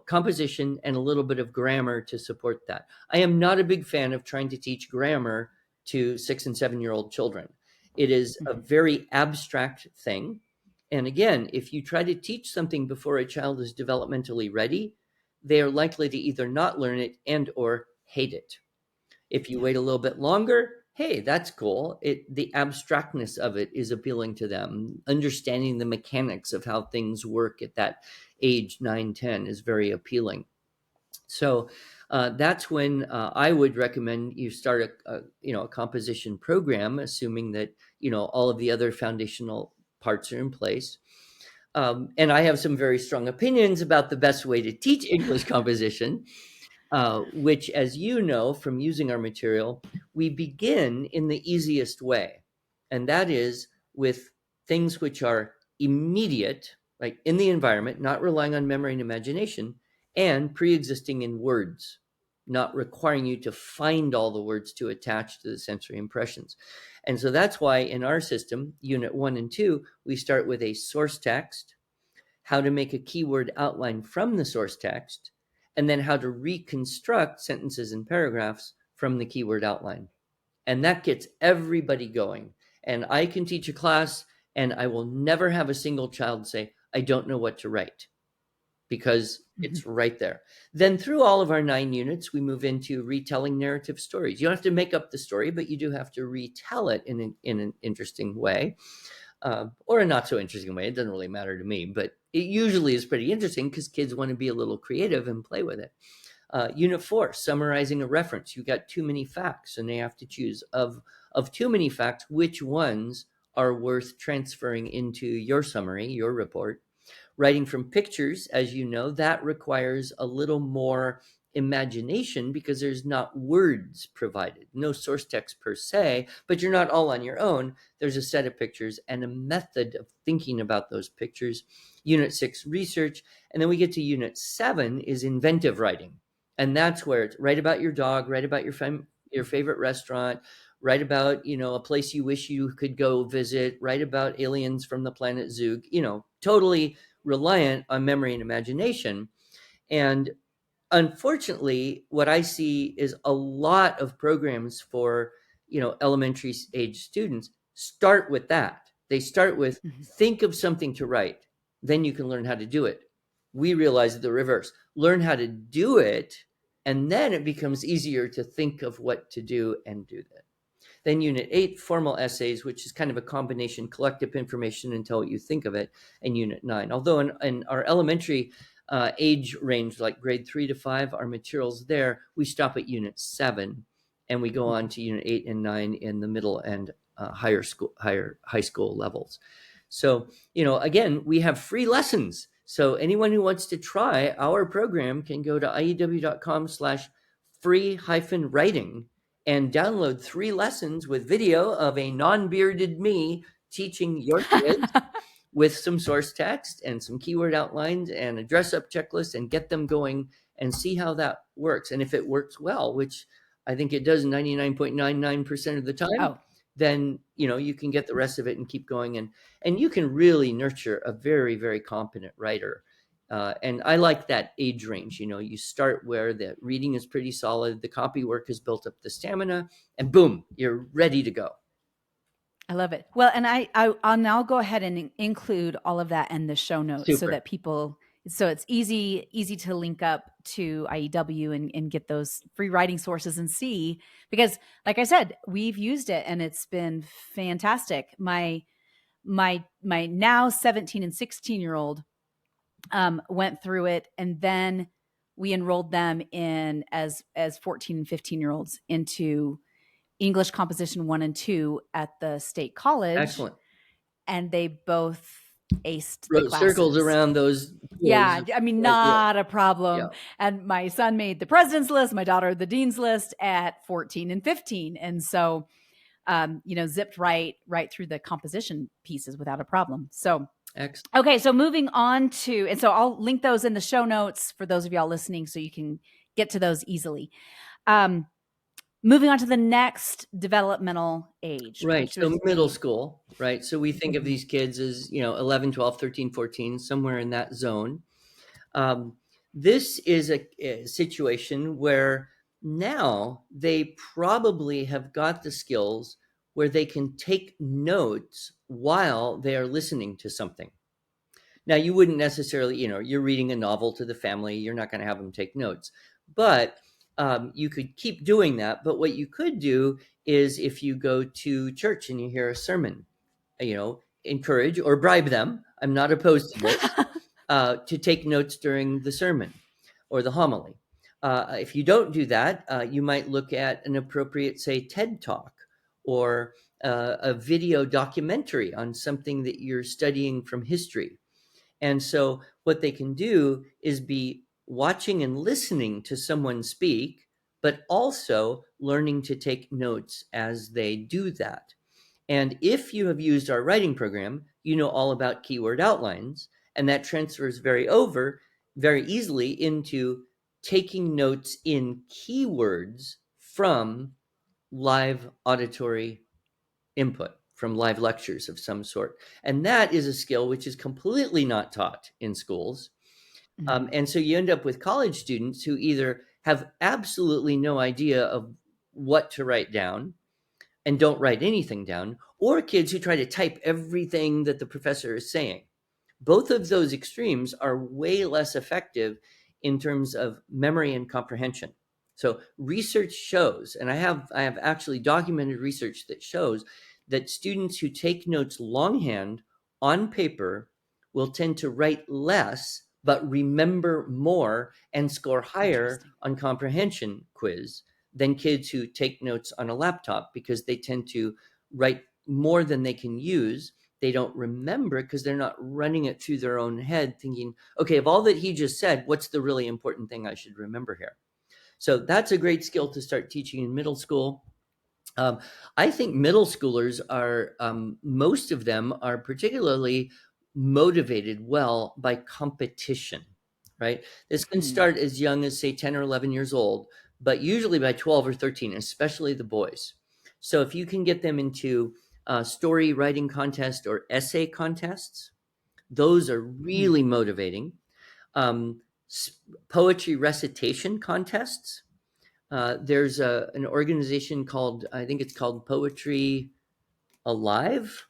composition, and a little bit of grammar to support that. I am not a big fan of trying to teach grammar to 6 and 7-year-old children. It is a Mhm. very abstract thing. And again, if you try to teach something before a child is developmentally ready, they are likely to either not learn it and or hate it. If you Yeah. wait a little bit longer, hey, that's cool. The abstractness of it is appealing to them. Understanding the mechanics of how things work at that age 9, 10 is very appealing. So that's when I would recommend you start a composition program, assuming that all of the other foundational parts are in place. And I have some very strong opinions about the best way to teach English composition, which, as you know from using our material, we begin in the easiest way. And that is with things which are immediate, like in the environment, not relying on memory and imagination, and pre existing in words, not requiring you to find all the words to attach to the sensory impressions. And so that's why in our system, Unit 1 and 2, we start with a source text, how to make a keyword outline from the source text, and then how to reconstruct sentences and paragraphs from the keyword outline. And that gets everybody going. And I can teach a class and I will never have a single child say, I don't know what to write, because Mhm. it's right there. Then through all of our 9 units, we move into retelling narrative stories. You don't have to make up the story, but you do have to retell it in an interesting way, or a not so interesting way. It doesn't really matter to me, but it usually is pretty interesting because kids want to be a little creative and play with it. Unit 4, summarizing a reference. You got too many facts, and they have to choose of too many facts, which ones are worth transferring into your summary, your report. Writing from pictures, as you know, that requires a little more imagination because there's not words provided, no source text per se, but you're not all on your own. There's a set of pictures and a method of thinking about those pictures. Unit 6, research. And then we get to Unit 7 is inventive writing. And that's where it's write about your dog, write about your favorite restaurant, write about, a place you wish you could go visit, write about aliens from the planet Zug, totally reliant on memory and imagination. And unfortunately, what I see is a lot of programs for, elementary age students start with that. They start with Mhm. think of something to write, then you can learn how to do it. We realize the reverse. Learn how to do it, and then it becomes easier to think of what to do and do that. Then Unit 8, formal essays, which is kind of a combination, collect up information and tell what you think of it, and Unit 9. Although in our elementary age range, like grade 3 to 5, our materials there, we stop at Unit 7, and we go on to Unit 8 and 9 in the middle and high school levels. So, again, we have free lessons. So anyone who wants to try our program can go to iew.com/free-writing and download 3 lessons with video of a non-bearded me teaching your kids with some source text and some keyword outlines and a dress up checklist, and get them going and see how that works. And if it works well, which I think it does 99.99% of the time, Oh, then you can get the rest of it and keep going, and you can really nurture a very, very competent writer. And I like that age range. You start where the reading is pretty solid, the copy work has built up the stamina, and boom, you're ready to go. I love it. Well, and I'll now go ahead and include all of that in the show notes so Super. that so it's easy to link up to IEW and get those free writing sources and see, because like I said, we've used it and it's been fantastic. My now 17 and 16-year-old went through it, and then we enrolled them in as 14 and 15-year-olds into English composition 1 and 2 at the state college, Excellent. and they both aced the Wrote circles classes. around those Yeah, quiz. I mean, Right, yeah, not a yeah. problem. And my son made the president's list, my daughter the dean's list at 14 and 15. And so zipped right through the composition pieces without a problem. So Excellent. okay, so moving on to, and so I'll link those in the show notes for those of y'all listening so you can get to those easily. Moving on to the next developmental age, Right. which So would middle be school, right? So we think of these kids as, 11, 12, 13, 14, somewhere in that zone. This is a situation where now they probably have got the skills where they can take notes while they are listening to something. Now, you wouldn't necessarily, you're reading a novel to the family, you're not going to have them take notes, but you could keep doing that. But what you could do is if you go to church and you hear a sermon, encourage or bribe them. I'm not opposed to this, to take notes during the sermon or the homily. If you don't do that, you might look at an appropriate, say, TED Talk or a video documentary on something that you're studying from history. And so what they can do is be watching and listening to someone speak, but also learning to take notes as they do that. And if you have used our writing program, you know all about keyword outlines, and that transfers very easily into taking notes in keywords from live auditory input, from live lectures of some sort. And that is a skill which is completely not taught in schools. And so you end up with college students who either have absolutely no idea of what to write down and don't write anything down, or kids who try to type everything that the professor is saying. Both of those extremes are way less effective in terms of memory and comprehension. So research shows, and I have actually documented research that shows that students who take notes longhand on paper will tend to write less but remember more and score higher Interesting. on comprehension quiz than kids who take notes on a laptop, because they tend to write more than they can use. They don't remember it because they're not running it through their own head thinking, okay, of all that he just said, what's the really important thing I should remember here? So that's a great skill to start teaching in middle school. I think middle schoolers are, most of them are particularly motivated well by competition. right? This can Hmm. start as young as, say, 10 or 11 years old, but usually by 12 or 13, especially the boys. So if you can get them into story writing contests or essay contests, those are Hmm. really motivating. Um, Poetry recitation contests. There's an organization called, I think it's called Poetry Alive.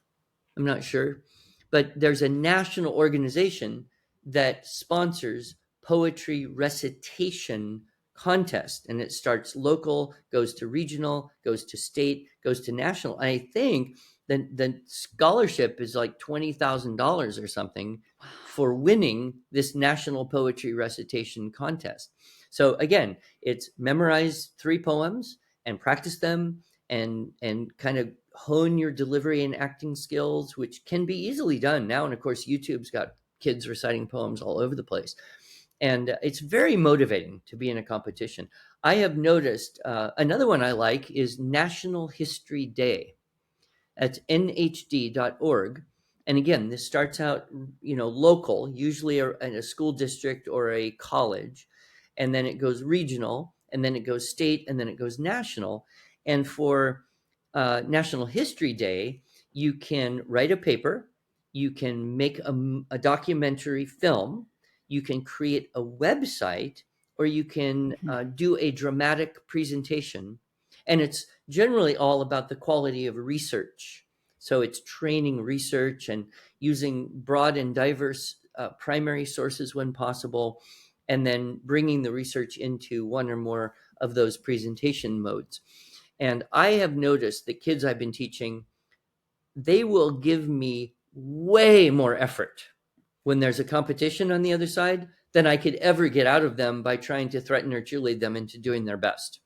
I'm not sure, but there's a national organization that sponsors poetry recitation contest, and it starts local, goes to regional, goes to state, goes to national. I think that the scholarship is like $20,000 or something Wow. for winning this national poetry recitation contest. So again, it's memorize 3 poems and practice them and kind of hone your delivery and acting skills, which can be easily done now. And of course, YouTube's got kids reciting poems all over the place. And it's very motivating to be in a competition. I have noticed another one I like is National History Day. That's nhd.org. And again, this starts out, local, usually in a school district or a college, and then it goes regional, and then it goes state, and then it goes national. And for National History Day, you can write a paper, you can make a documentary film, you can create a website, or you can Mhm. do a dramatic presentation. And it's generally all about the quality of research. So it's training research and using broad and diverse primary sources when possible, and then bringing the research into one or more of those presentation modes. And I have noticed that kids I've been teaching, they will give me way more effort when there's a competition on the other side than I could ever get out of them by trying to threaten or cheerlead them into doing their best.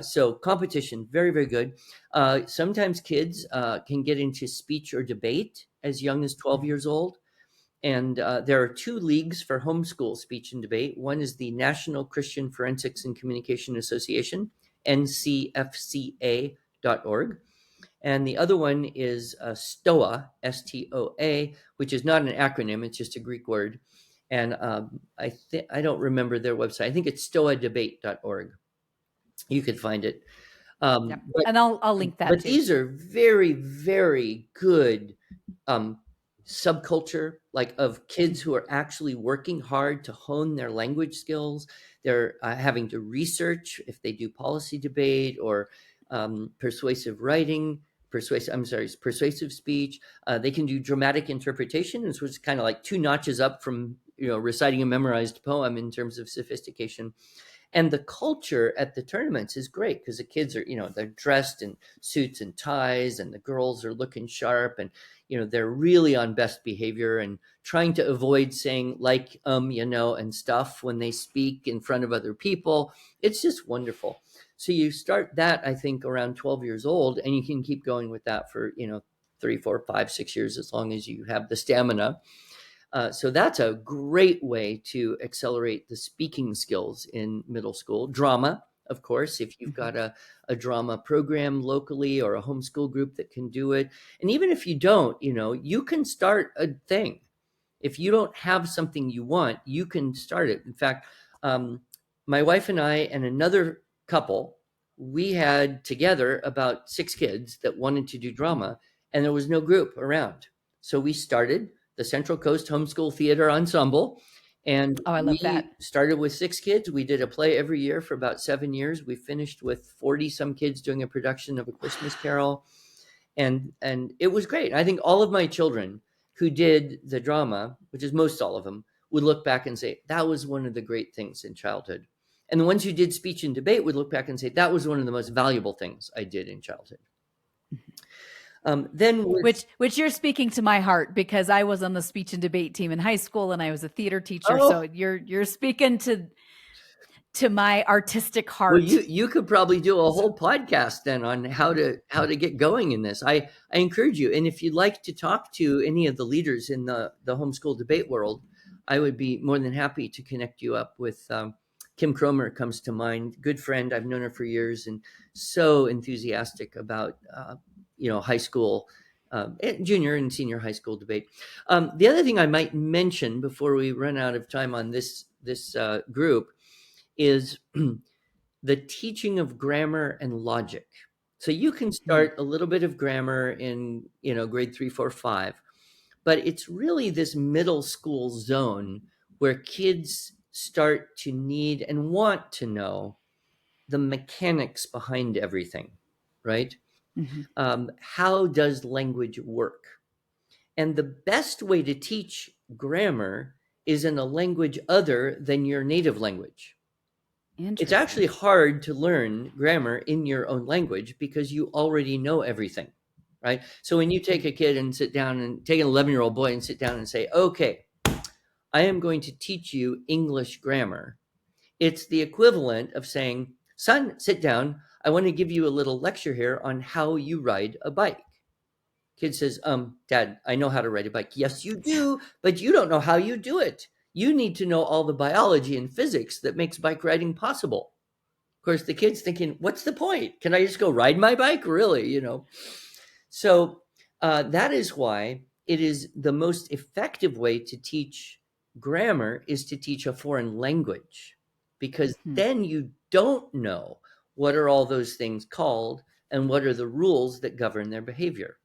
So competition, very, very good. Sometimes kids can get into speech or debate as young as 12 Mhm. years old. And there are 2 leagues for homeschool speech and debate. One is the National Christian Forensics and Communication Association, ncfca.org. And the other one is STOA, STOA, which is not an acronym, it's just a Greek word. And I don't remember their website. I think it's stoadebate.org. You could find it. Yep. But And I'll link that but too. these are very, very good um, subculture, like of kids who are actually working hard to hone their language skills. They're having to research if they do policy debate or persuasive writing, persuasive speech. They can do dramatic interpretation, which is kind of like 2 notches up from reciting a memorized poem in terms of sophistication. And the culture at the tournaments is great because the kids are, they're dressed in suits and ties, and the girls are looking sharp, and they're really on best behavior and trying to avoid saying like and stuff when they speak in front of other people. It's just wonderful. So you start that, I think, around 12 years old, and you can keep going with that for 3, 4, 5, 6 years, as long as you have the stamina. So that's a great way to accelerate the speaking skills in middle school. Drama, of course, if you've Mhm. got a drama program locally or a homeschool group that can do it. And even if you don't, you can start a thing. If you don't have something you want, you can start it. In fact, my wife and I and another couple, we had together about 6 kids that wanted to do drama, and there was no group around. So we started the Central Coast Homeschool Theater Ensemble, and Oh, I love that. we started with 6 kids. We did a play every year for about 7 years. We finished with 40 some kids doing a production of A Christmas Carol, and it was great. I think all of my children who did the drama, which is most all of them, would look back and say that was one of the great things in childhood. And the ones who did speech and debate would look back and say that was one of the most valuable things I did in childhood. Then with Which you're speaking to my heart, because I was on the speech and debate team in high school and I was a theater teacher. So oh you're speaking to my artistic well, heart. you could probably do a whole podcast then on how to get going in this. I encourage you, and if you'd like to talk to any of the leaders in the homeschool debate world, I would be more than happy to connect you up with Kim Cromer. Comes to mind, good friend. I've known her for years, and so enthusiastic about high school junior and senior high school debate. The other thing I might mention before we run out of time on this group is the teaching of grammar and logic. So you can start a little bit of grammar in grade 3, 4, 5, but it's really this middle school zone where kids start to need and want to know the mechanics behind everything, right? Mm-hmm. How does language work? And the best way to teach grammar is in a language other than your native language. It's Interesting. actually hard to learn grammar in your own language because you already know everything, right? So when you take a kid and sit down and take an 11-year-old boy and sit down and say, okay, I am going to teach you English grammar. It's the equivalent of saying, son, sit down. I want to give you a little lecture here on how you ride a bike. Kid says, Dad, I know how to ride a bike. Yes, you do, but you don't know how you do it. You need to know all the biology and physics that makes bike riding possible. Of course, the kid's thinking, what's the point? Can I just go ride my bike? Really, So that is why it is the most effective way to teach grammar is to teach a foreign language, because Hmm. then you don't know what are all those things called and what are the rules that govern their behavior.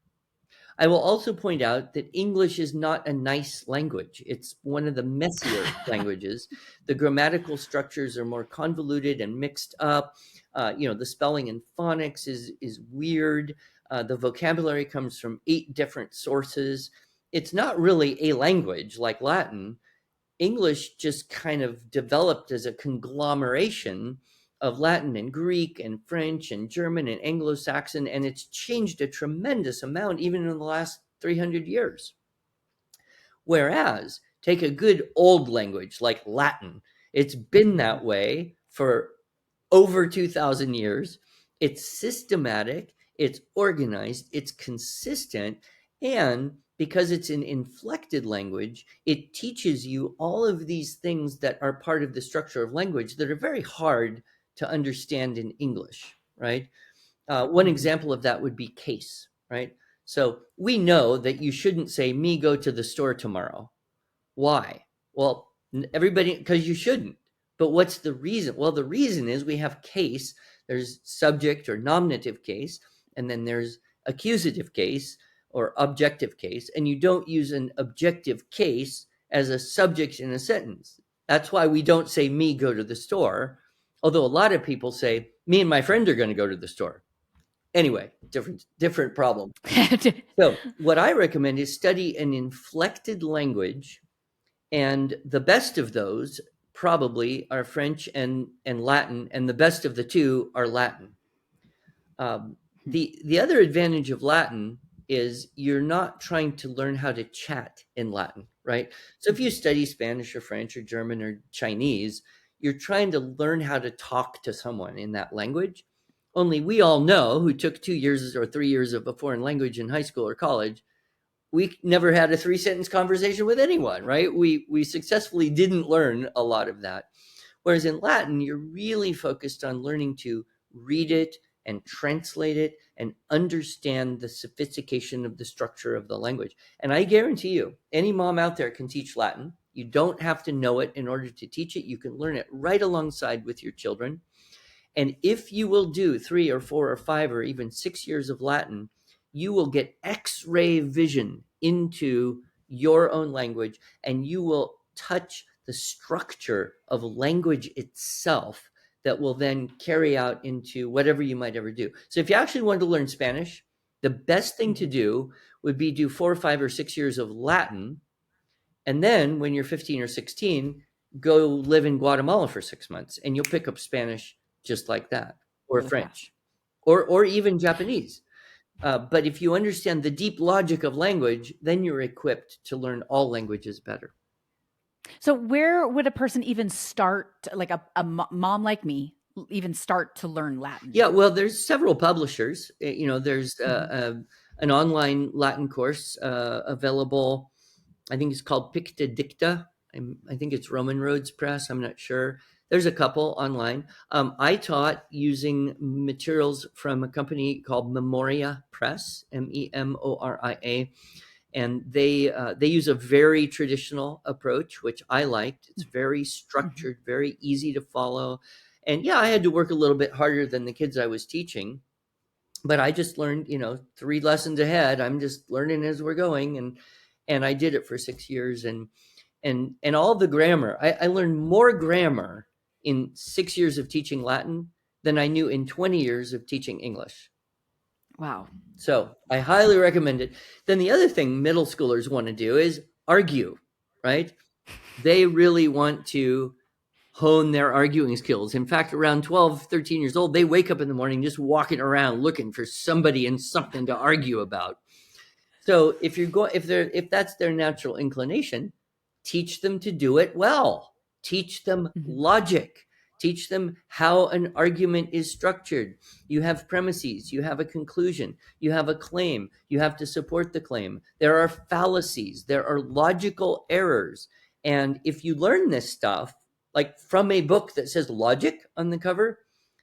I will also point out that English is not a nice language. It's one of the messier languages. The grammatical structures are more convoluted and mixed up. The spelling and phonics is weird. The vocabulary comes from 8 different sources. It's not really a language like Latin. English just kind of developed as a conglomeration of Latin and Greek and French and German and Anglo-Saxon, and it's changed a tremendous amount even in the last 300 years. Whereas, take a good old language like Latin, it's been that way for over 2,000 years. It's systematic, it's organized, it's consistent, and because it's an inflected language, it teaches you all of these things that are part of the structure of language that are very hard to understand in English, right? One Mm-hmm. example of that would be case, right? So we know that you shouldn't say, me go to the store tomorrow. Why? Well, everybody, because you shouldn't. But what's the reason? Well, the reason is we have case, there's subject or nominative case, and then there's accusative case or objective case, and you don't use an objective case as a subject in a sentence. That's why we don't say, me go to the store, although a lot of people say, me and my friend are going to go to the store. Anyway, different problem. So what I recommend is study an inflected language, and the best of those probably are French and Latin, and the best of the two are Latin. The other advantage of Latin is you're not trying to learn how to chat in Latin, right? So if you study Spanish or French or German or Chinese, you're trying to learn how to talk to someone in that language. Only we all know, who took 2 years or 3 years of a foreign language in high school or college, we never had a 3 sentence conversation with anyone, right? We successfully didn't learn a lot of that. Whereas in Latin, you're really focused on learning to read it and translate it and understand the sophistication of the structure of the language. And I guarantee you, any mom out there can teach Latin. You don't have to know it in order to teach it. You can learn it right alongside with your children. And if you will do 3 or 4 or 5 or even 6 years of Latin, you will get X-ray vision into your own language, and you will touch the structure of language itself that will then carry out into whatever you might ever do. So if you actually wanted to learn Spanish, the best thing to do would be do 4 or 5 or 6 years of Latin, and then when you're 15 or 16, go live in Guatemala for 6 months, and you'll pick up Spanish just like that, or Really fast. French, or even Japanese. But if you understand the deep logic of language, then you're equipped to learn all languages better. So where would a person even start, like a mom like me, even start to learn Latin? Yeah, well, there's several publishers. There's Mhm. an online Latin course available. I think it's called Picta Dicta. I think it's Roman Roads Press. I'm not sure. There's a couple online. I taught using materials from a company called Memoria Press, Memoria, and they use a very traditional approach, which I liked. It's very Mhm. structured, very easy to follow. And yeah, I had to work a little bit harder than the kids I was teaching, but I just learned, 3 lessons ahead. I'm just learning as we're going, and I did it for 6 years, and all the grammar. I learned more grammar in 6 years of teaching Latin than I knew in 20 years of teaching English. Wow. So I highly recommend it. Then the other thing middle schoolers want to do is argue, right? They really want to hone their arguing skills. In fact, around 12, 13 years old, they wake up in the morning just walking around looking for somebody and something to argue about. So if that's their natural inclination, teach them to do it well. Teach them Mhm. logic. Teach them how an argument is structured. You have premises, you have a conclusion, you have a claim, you have to support the claim. There are fallacies, there are logical errors. And if you learn this stuff, like from a book that says logic on the cover,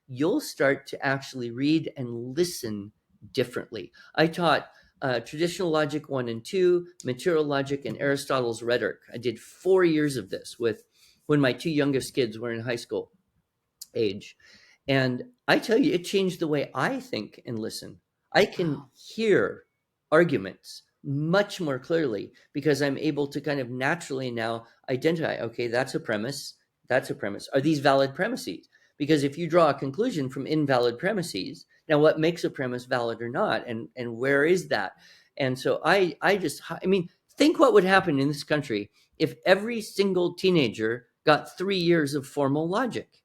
you'll start to actually read and listen differently. I taught traditional logic 1 and 2, material logic, and Aristotle's rhetoric. I did 4 years of this with when my 2 youngest kids were in high school age. And I tell you, it changed the way I think and listen. I can Wow. hear arguments much more clearly because I'm able to kind of naturally now identify, okay, that's a premise. That's a premise. Are these valid premises? Because if you draw a conclusion from invalid premises, now what makes a premise valid or not? And where is that? And so I mean, think what would happen in this country if every single teenager got 3 years of formal logic.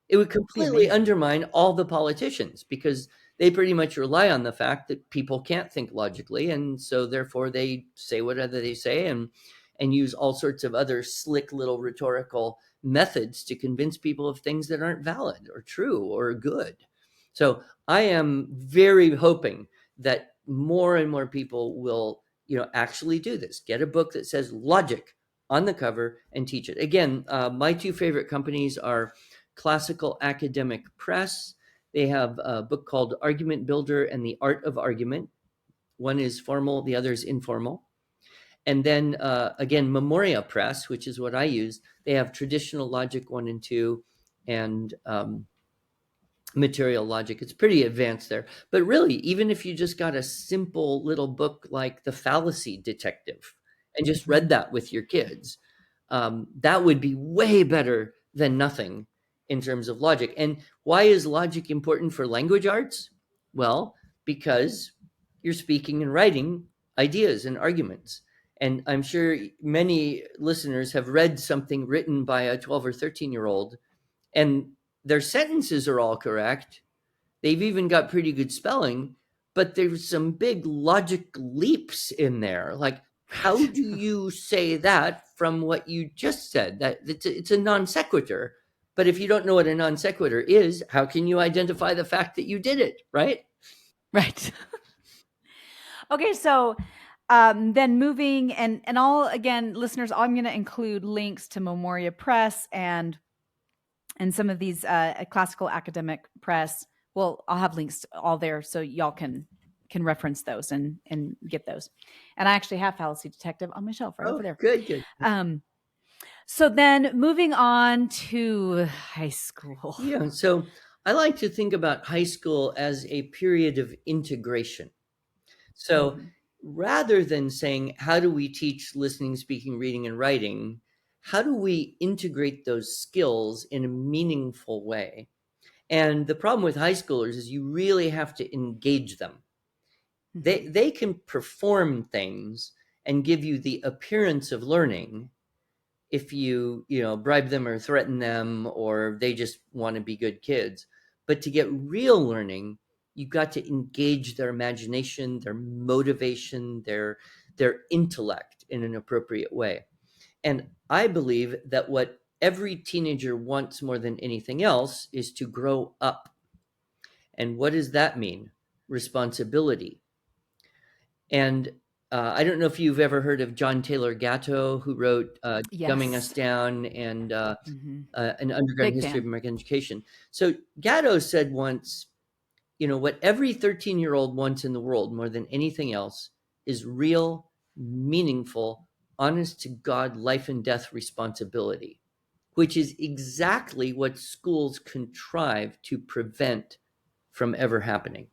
It would Be completely amazing. undermine all the politicians because they pretty much rely on the fact that people can't think logically, and so therefore they say whatever they say and use all sorts of other slick little rhetorical methods to convince people of things that aren't valid or true or good. So I am very hoping that more and more people will, actually do this. Get a book that says logic on the cover and teach it. Again, my two favorite companies are Classical Academic Press. They have a book called Argument Builder and the Art of Argument. One is formal, the other is informal. And then again, Memoria Press, which is what I use, they have traditional logic 1 and 2 and material logic. It's pretty advanced there. But really, even if you just got a simple little book like The Fallacy Detective and just Mhm. read that with your kids, that would be way better than nothing in terms of logic. And why is logic important for language arts? Well, because you're speaking and writing ideas and arguments. And I'm sure many listeners have read something written by a 12 or 13-year-old, and their sentences are all correct. They've even got pretty good spelling, but there's some big logic leaps in there. Like, how Right. do you say that from what you just said? That it's a non sequitur. But if you don't know what a non sequitur is, how can you identify the fact that you did it, right? Right. Okay, so then moving and all again, listeners, I'm going to include links to Memoria Press and some of these classical academic press. Well, I'll have links all there so y'all can reference those and get those. And I actually have Fallacy Detective on my shelf right Oh, over there. good, good. Um, so then moving on to high school. Yeah. So I like to think about high school as a period of integration. So Mhm. rather than saying, how do we teach listening, speaking, reading, and writing? How do we integrate those skills in a meaningful way? And the problem with high schoolers is you really have to engage them. They, Mhm. they can perform things and give you the appearance of learning if you bribe them or threaten them or they just want to be good kids. But to get real learning, you've got to engage their imagination, their motivation, their intellect in an appropriate way. And I believe that what every teenager wants more than anything else is to grow up. And what does that mean? Responsibility. And I don't know if you've ever heard of John Taylor Gatto, who wrote Dumbing Us Yes. Down and Hmm. An Underground Big History of fan. American Education. So Gatto said once, what every 13-year-old wants in the world more than anything else is real, meaningful, honest to God, life and death responsibility, which is exactly what schools contrive to prevent from ever happening.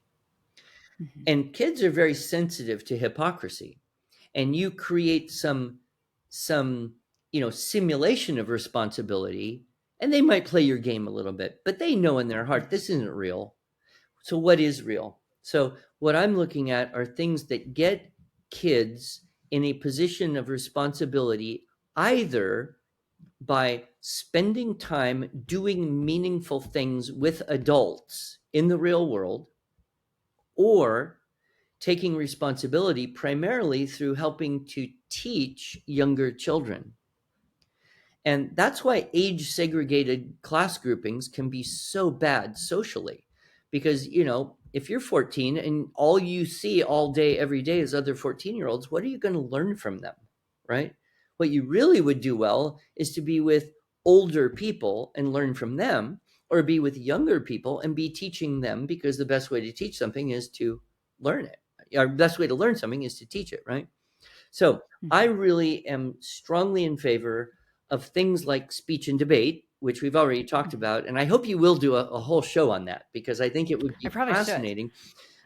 Hmm. And kids are very sensitive to hypocrisy. And you create some simulation of responsibility, and they might play your game a little bit, but they know in their heart this isn't real. So what is real? So what I'm looking at are things that get kids in a position of responsibility, either by spending time doing meaningful things with adults in the real world, or taking responsibility primarily through helping to teach younger children. And that's why age segregated class groupings can be so bad socially. Because, if you're 14 and all you see all day, every day is other 14-year-olds, what are you going to learn from them? Right? What you really would do well is to be with older people and learn from them, or be with younger people and be teaching them, because the best way to teach something is to learn it. Our best way to learn something is to teach it, right? So I Hmm. really am strongly in favor of things like speech and debate, which we've already talked Hmm. about. And I hope you will do a whole show on that, because I think it would I be probably should. fascinating.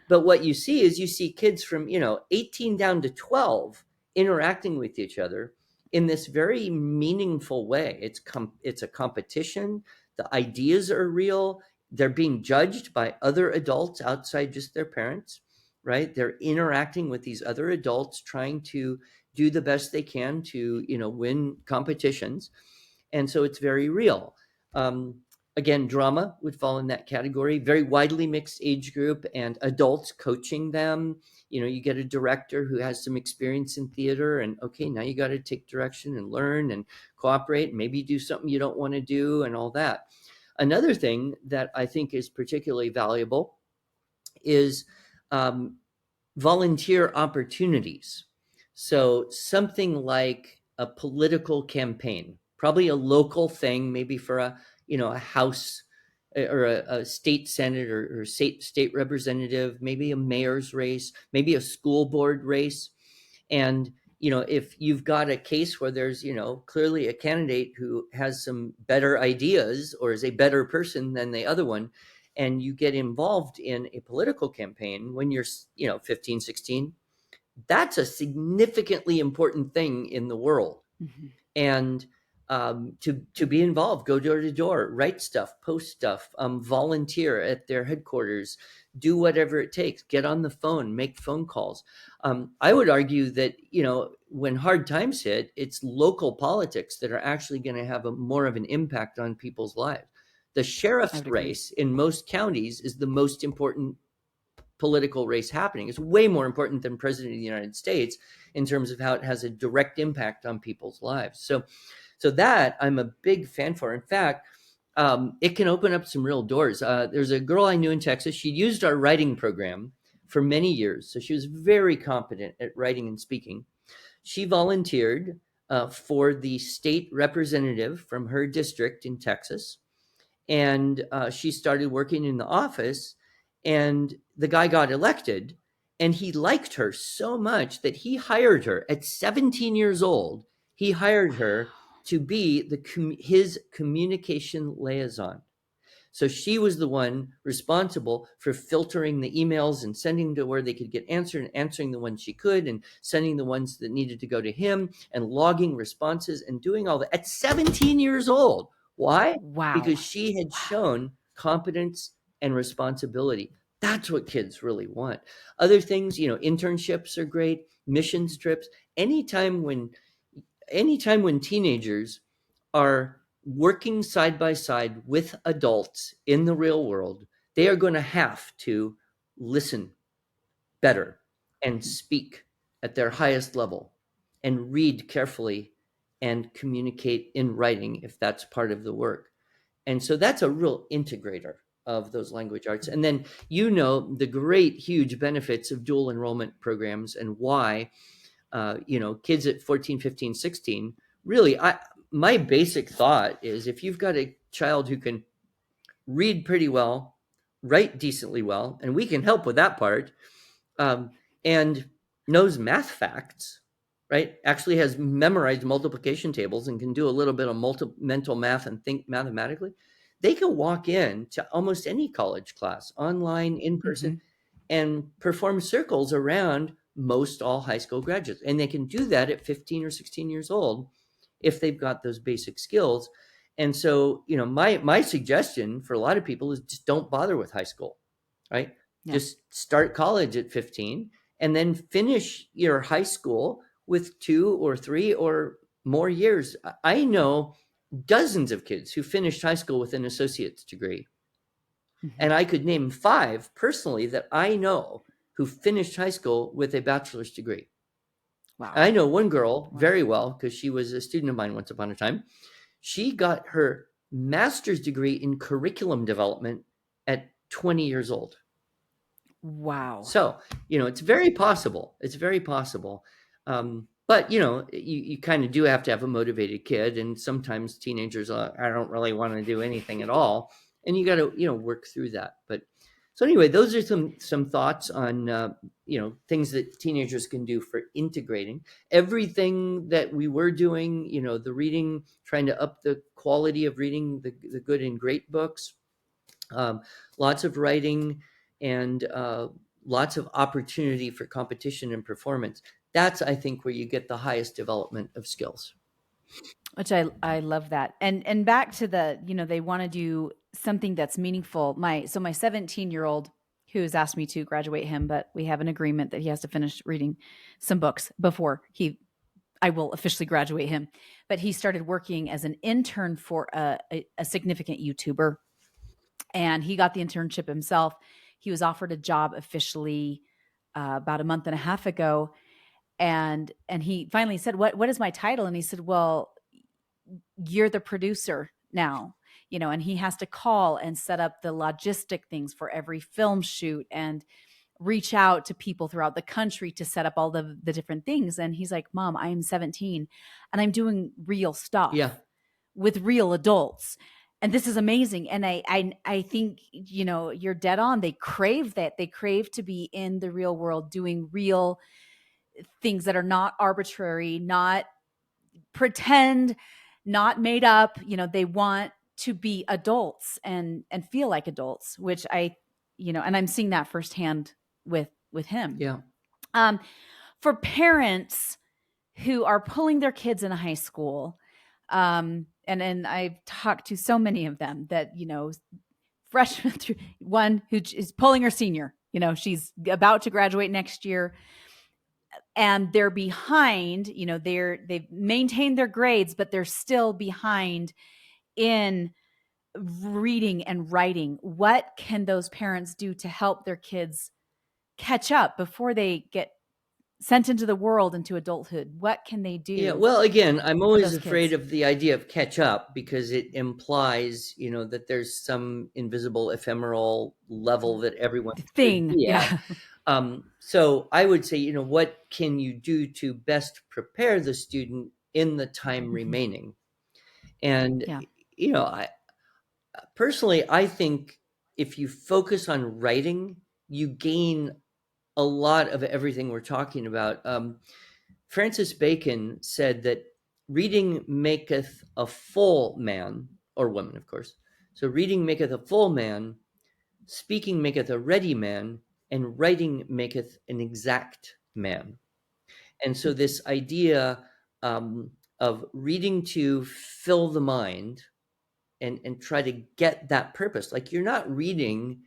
But what you see kids from, 18 down to 12 interacting with each other in this very meaningful way. It's a competition. The ideas are real. They're being judged by other adults outside just their parents, right? They're interacting with these other adults, trying to do the best they can to, win competitions. And so it's very real. Um, Again, drama would fall in that category. Very widely mixed age group, and adults coaching them. You get a director who has some experience in theater, and okay, now you got to take direction and learn and cooperate, and maybe do something you don't want to do, and all that. Another thing that I think is particularly valuable is um, volunteer opportunities. So something like a political campaign, probably a local thing, maybe for a house or a state senate, or state representative, maybe a mayor's race, maybe a school board race. And if you've got a case where there's clearly a candidate who has some better ideas or is a better person than the other one, and you get involved in a political campaign when you're 15, 16, that's a significantly important thing in the world. Hmm. And to be involved, go door to door, write stuff, post stuff, volunteer at their headquarters, do whatever it takes, get on the phone, make phone calls. I would argue that when hard times hit, it's local politics that are actually going to have more of an impact on people's lives. The I sheriff's would agree. race in most counties is the most important political race happening. It's way more important than president of the United States in terms of how it has a direct impact on people's lives. So that I'm a big fan for. In fact, it can open up some real doors. There's a girl I knew in Texas. She used our writing program for many years, so she was very competent at writing and speaking. She volunteered for the state representative from her district in Texas, and she started working in the office, and the guy got elected, and he liked her so much that he hired her at 17 years old. He hired her Wow. to be his communication liaison. So she was the one responsible for filtering the emails and sending to where they could get answered, and answering the ones she could, and sending the ones that needed to go to him, and logging responses, and doing all that at 17 years old. Why? Because Wow. she had Wow. shown competence and responsibility. That's what kids really want. Other things, internships are great, missions Mhm. trips. Anytime when teenagers are working side by side with adults in the real world, they are going to have to listen better and Mhm. speak at their highest level and read carefully and communicate in writing if that's part of the work. And so that's a real integrator of those language arts. And then the great, huge benefits of dual enrollment programs, and why. kids at 14, 15, 16, really, my basic thought is if you've got a child who can read pretty well, write decently well, and we can help with that part, and knows math facts, right? Actually has memorized multiplication tables and can do a little bit of mental math and think mathematically, they can walk in to almost any college class, online, in person, and perform circles around most all high school graduates. And they can do that at 15 or 16 years old if they've got those basic skills. And so, my suggestion for a lot of people is just don't bother with high school, right? Yeah. Just start college at 15 and then finish your high school with 2 or 3 or more years. I know dozens of kids who finished high school with an associate's degree. And I could name 5 personally that I know who finished high school with a bachelor's degree. Wow. I know one girl very well because she was a student of mine once upon a time. She got her master's degree in curriculum development at 20 years old. Wow. So, it's very possible. It's very possible. But, you kind of do have to have a motivated kid. And sometimes teenagers, I don't really want to do anything at all. And you got to, work through that. But so anyway, those are some thoughts on, things that teenagers can do for integrating. Everything that we were doing, the reading, trying to up the quality of reading the good and great books, lots of writing, and lots of opportunity for competition and performance. That's, I think, where you get the highest development of skills. Which I love that. And back to the, they want to do something that's meaningful. My 17-year-old who's asked me to graduate him, but we have an agreement that he has to finish reading some books before I will officially graduate him. But he started working as an intern for a significant YouTuber, and he got the internship himself. He was offered a job officially about a month and a half ago, and he finally said, "What is my title?" And he said, "Well, you're the producer now." And he has to call and set up the logistic things for every film shoot and reach out to people throughout the country to set up all the different things. And he's like, "Mom, I am 17 and I'm doing real stuff with real adults. And this is amazing." And I think, you're dead on. They crave that. They crave to be in the real world, doing real things that are not arbitrary, not pretend, not made up. They want to be adults and feel like adults, which and I'm seeing that firsthand with him. Yeah. For parents who are pulling their kids in high school, and I've talked to so many of them that, freshman through one who is pulling her senior, she's about to graduate next year, and they're behind, they've maintained their grades, but they're still behind in reading and writing. What can those parents do to help their kids catch up before they get sent into the world, into adulthood? What can they do? Yeah, well, again, I'm always afraid of the idea of catch up because it implies, that there's some invisible ephemeral level that everyone thing. Yeah. So I would say, what can you do to best prepare the student in the time remaining? And, I personally, I think if you focus on writing, you gain a lot of everything we're talking about. Francis Bacon said that reading maketh a full man, or woman, of course. So reading maketh a full man, speaking maketh a ready man, and writing maketh an exact man. And so this idea of reading to fill the mind and try to get that purpose. Like, you're not reading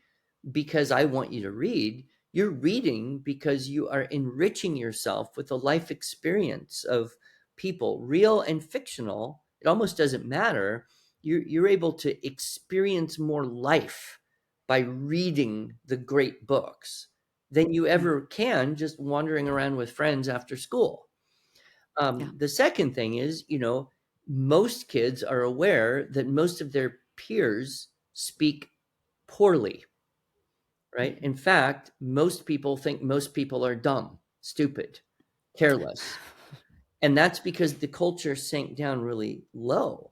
because I want you to read. You're reading because you are enriching yourself with the life experience of people, real and fictional. It almost doesn't matter. You're able to experience more life by reading the great books than you ever can just wandering around with friends after school. The second thing is, most kids are aware that most of their peers speak poorly, right? In fact, most people think most people are dumb, stupid. careless. And that's because the culture sank down really low.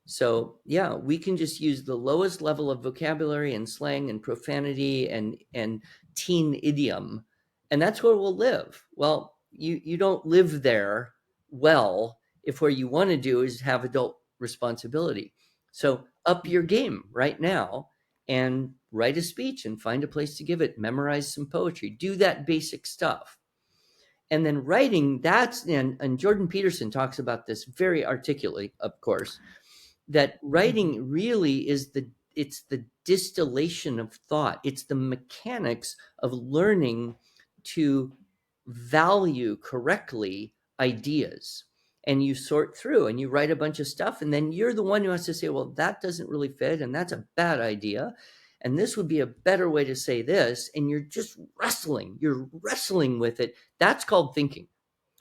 So yeah, we can just use the lowest level of vocabulary and slang and profanity and teen idiom, and that's where we'll live. Well, you don't live there well if where you want to do is have adult responsibility. So up your game right now and write a speech and find a place to give it, memorize some poetry, do that basic stuff. And then writing, that's, and Jordan Peterson talks about this very articulately, of course, that writing really is it's the distillation of thought. It's the mechanics of learning to value correctly ideas. And you sort through and you write a bunch of stuff, and then you're the one who has to say, well, that doesn't really fit, and that's a bad idea, and this would be a better way to say this. And you're just you're wrestling with it. That's called thinking.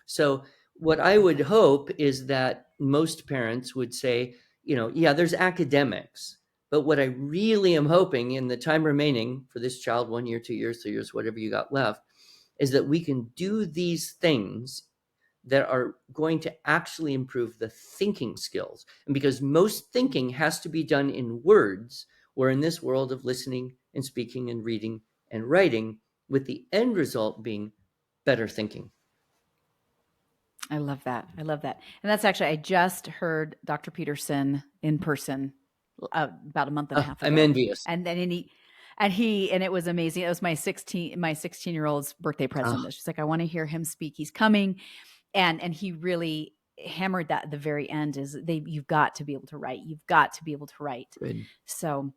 So what I would hope is that most parents would say, yeah, there's academics, but what I really am hoping in the time remaining for this child, 1 year, 2 years, 3 years, whatever you got left, is that we can do these things that are going to actually improve the thinking skills. And because most thinking has to be done in words, we're in this world of listening and speaking and reading and writing, with the end result being better thinking. I love that. I love that. And that's actually, I just heard Dr. Peterson in person about a month and a half ago. I'm envious. And then and it was amazing. It was my 16-year-old's birthday present. She's like, I want to hear him speak. He's coming. And he really hammered that at the very end, is you've got to be able to write. You've got to be able to write. Good. So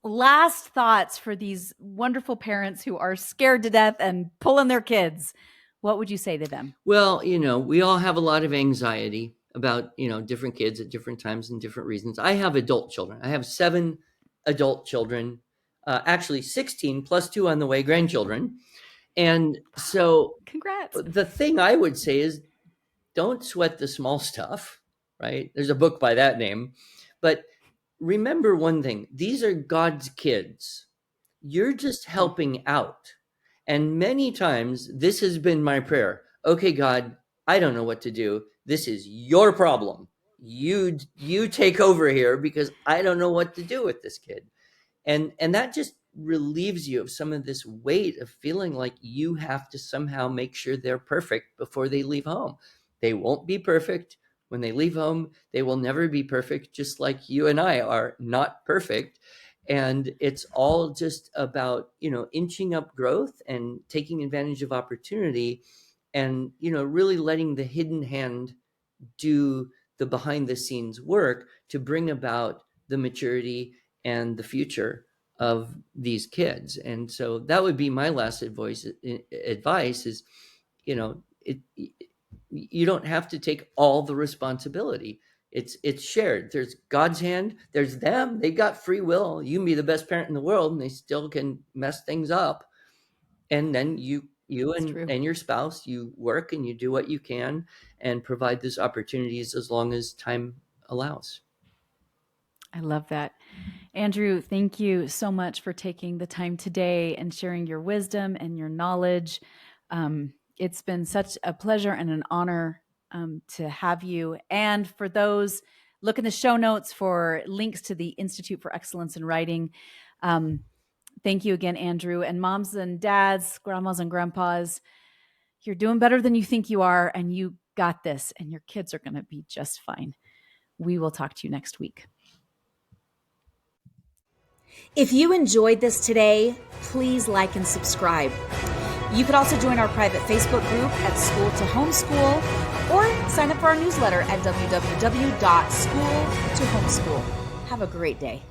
last thoughts for these wonderful parents who are scared to death and pulling their kids. What would you say to them? Well, we all have a lot of anxiety about, different kids at different times and different reasons. I have adult children. I have 7 adult children, actually 16 plus 2 on the way, grandchildren. And so Congrats. The thing I would say is, don't sweat the small stuff, right? There's a book by that name. But remember one thing, these are God's kids. You're just helping out. And many times this has been my prayer. Okay, God, I don't know what to do. This is your problem. You take over here, because I don't know what to do with this kid. And that just relieves you of some of this weight of feeling like you have to somehow make sure they're perfect before they leave home. They won't be perfect. When they leave home, they will never be perfect, just like you and I are not perfect. And it's all just about, inching up growth and taking advantage of opportunity, and, really letting the hidden hand do the behind the scenes work to bring about the maturity and the future of these kids. And so that would be my last advice is, you don't have to take all the responsibility. It's shared. There's God's hand. There's them. They've got free will. You can be the best parent in the world, and they still can mess things up. And then you and your spouse, you work and you do what you can and provide those opportunities as long as time allows. I love that. Andrew, thank you so much for taking the time today and sharing your wisdom and your knowledge. It's been such a pleasure and an honor to have you. And for those, look in the show notes for links to the Institute for Excellence in Writing. Thank you again, Andrew. And moms and dads, grandmas and grandpas, you're doing better than you think you are, and you got this, and your kids are going to be just fine. We will talk to you next week. If you enjoyed this today, please like and subscribe. You could also join our private Facebook group at School to Homeschool, or sign up for our newsletter at www.schooltohomeschool. Have a great day.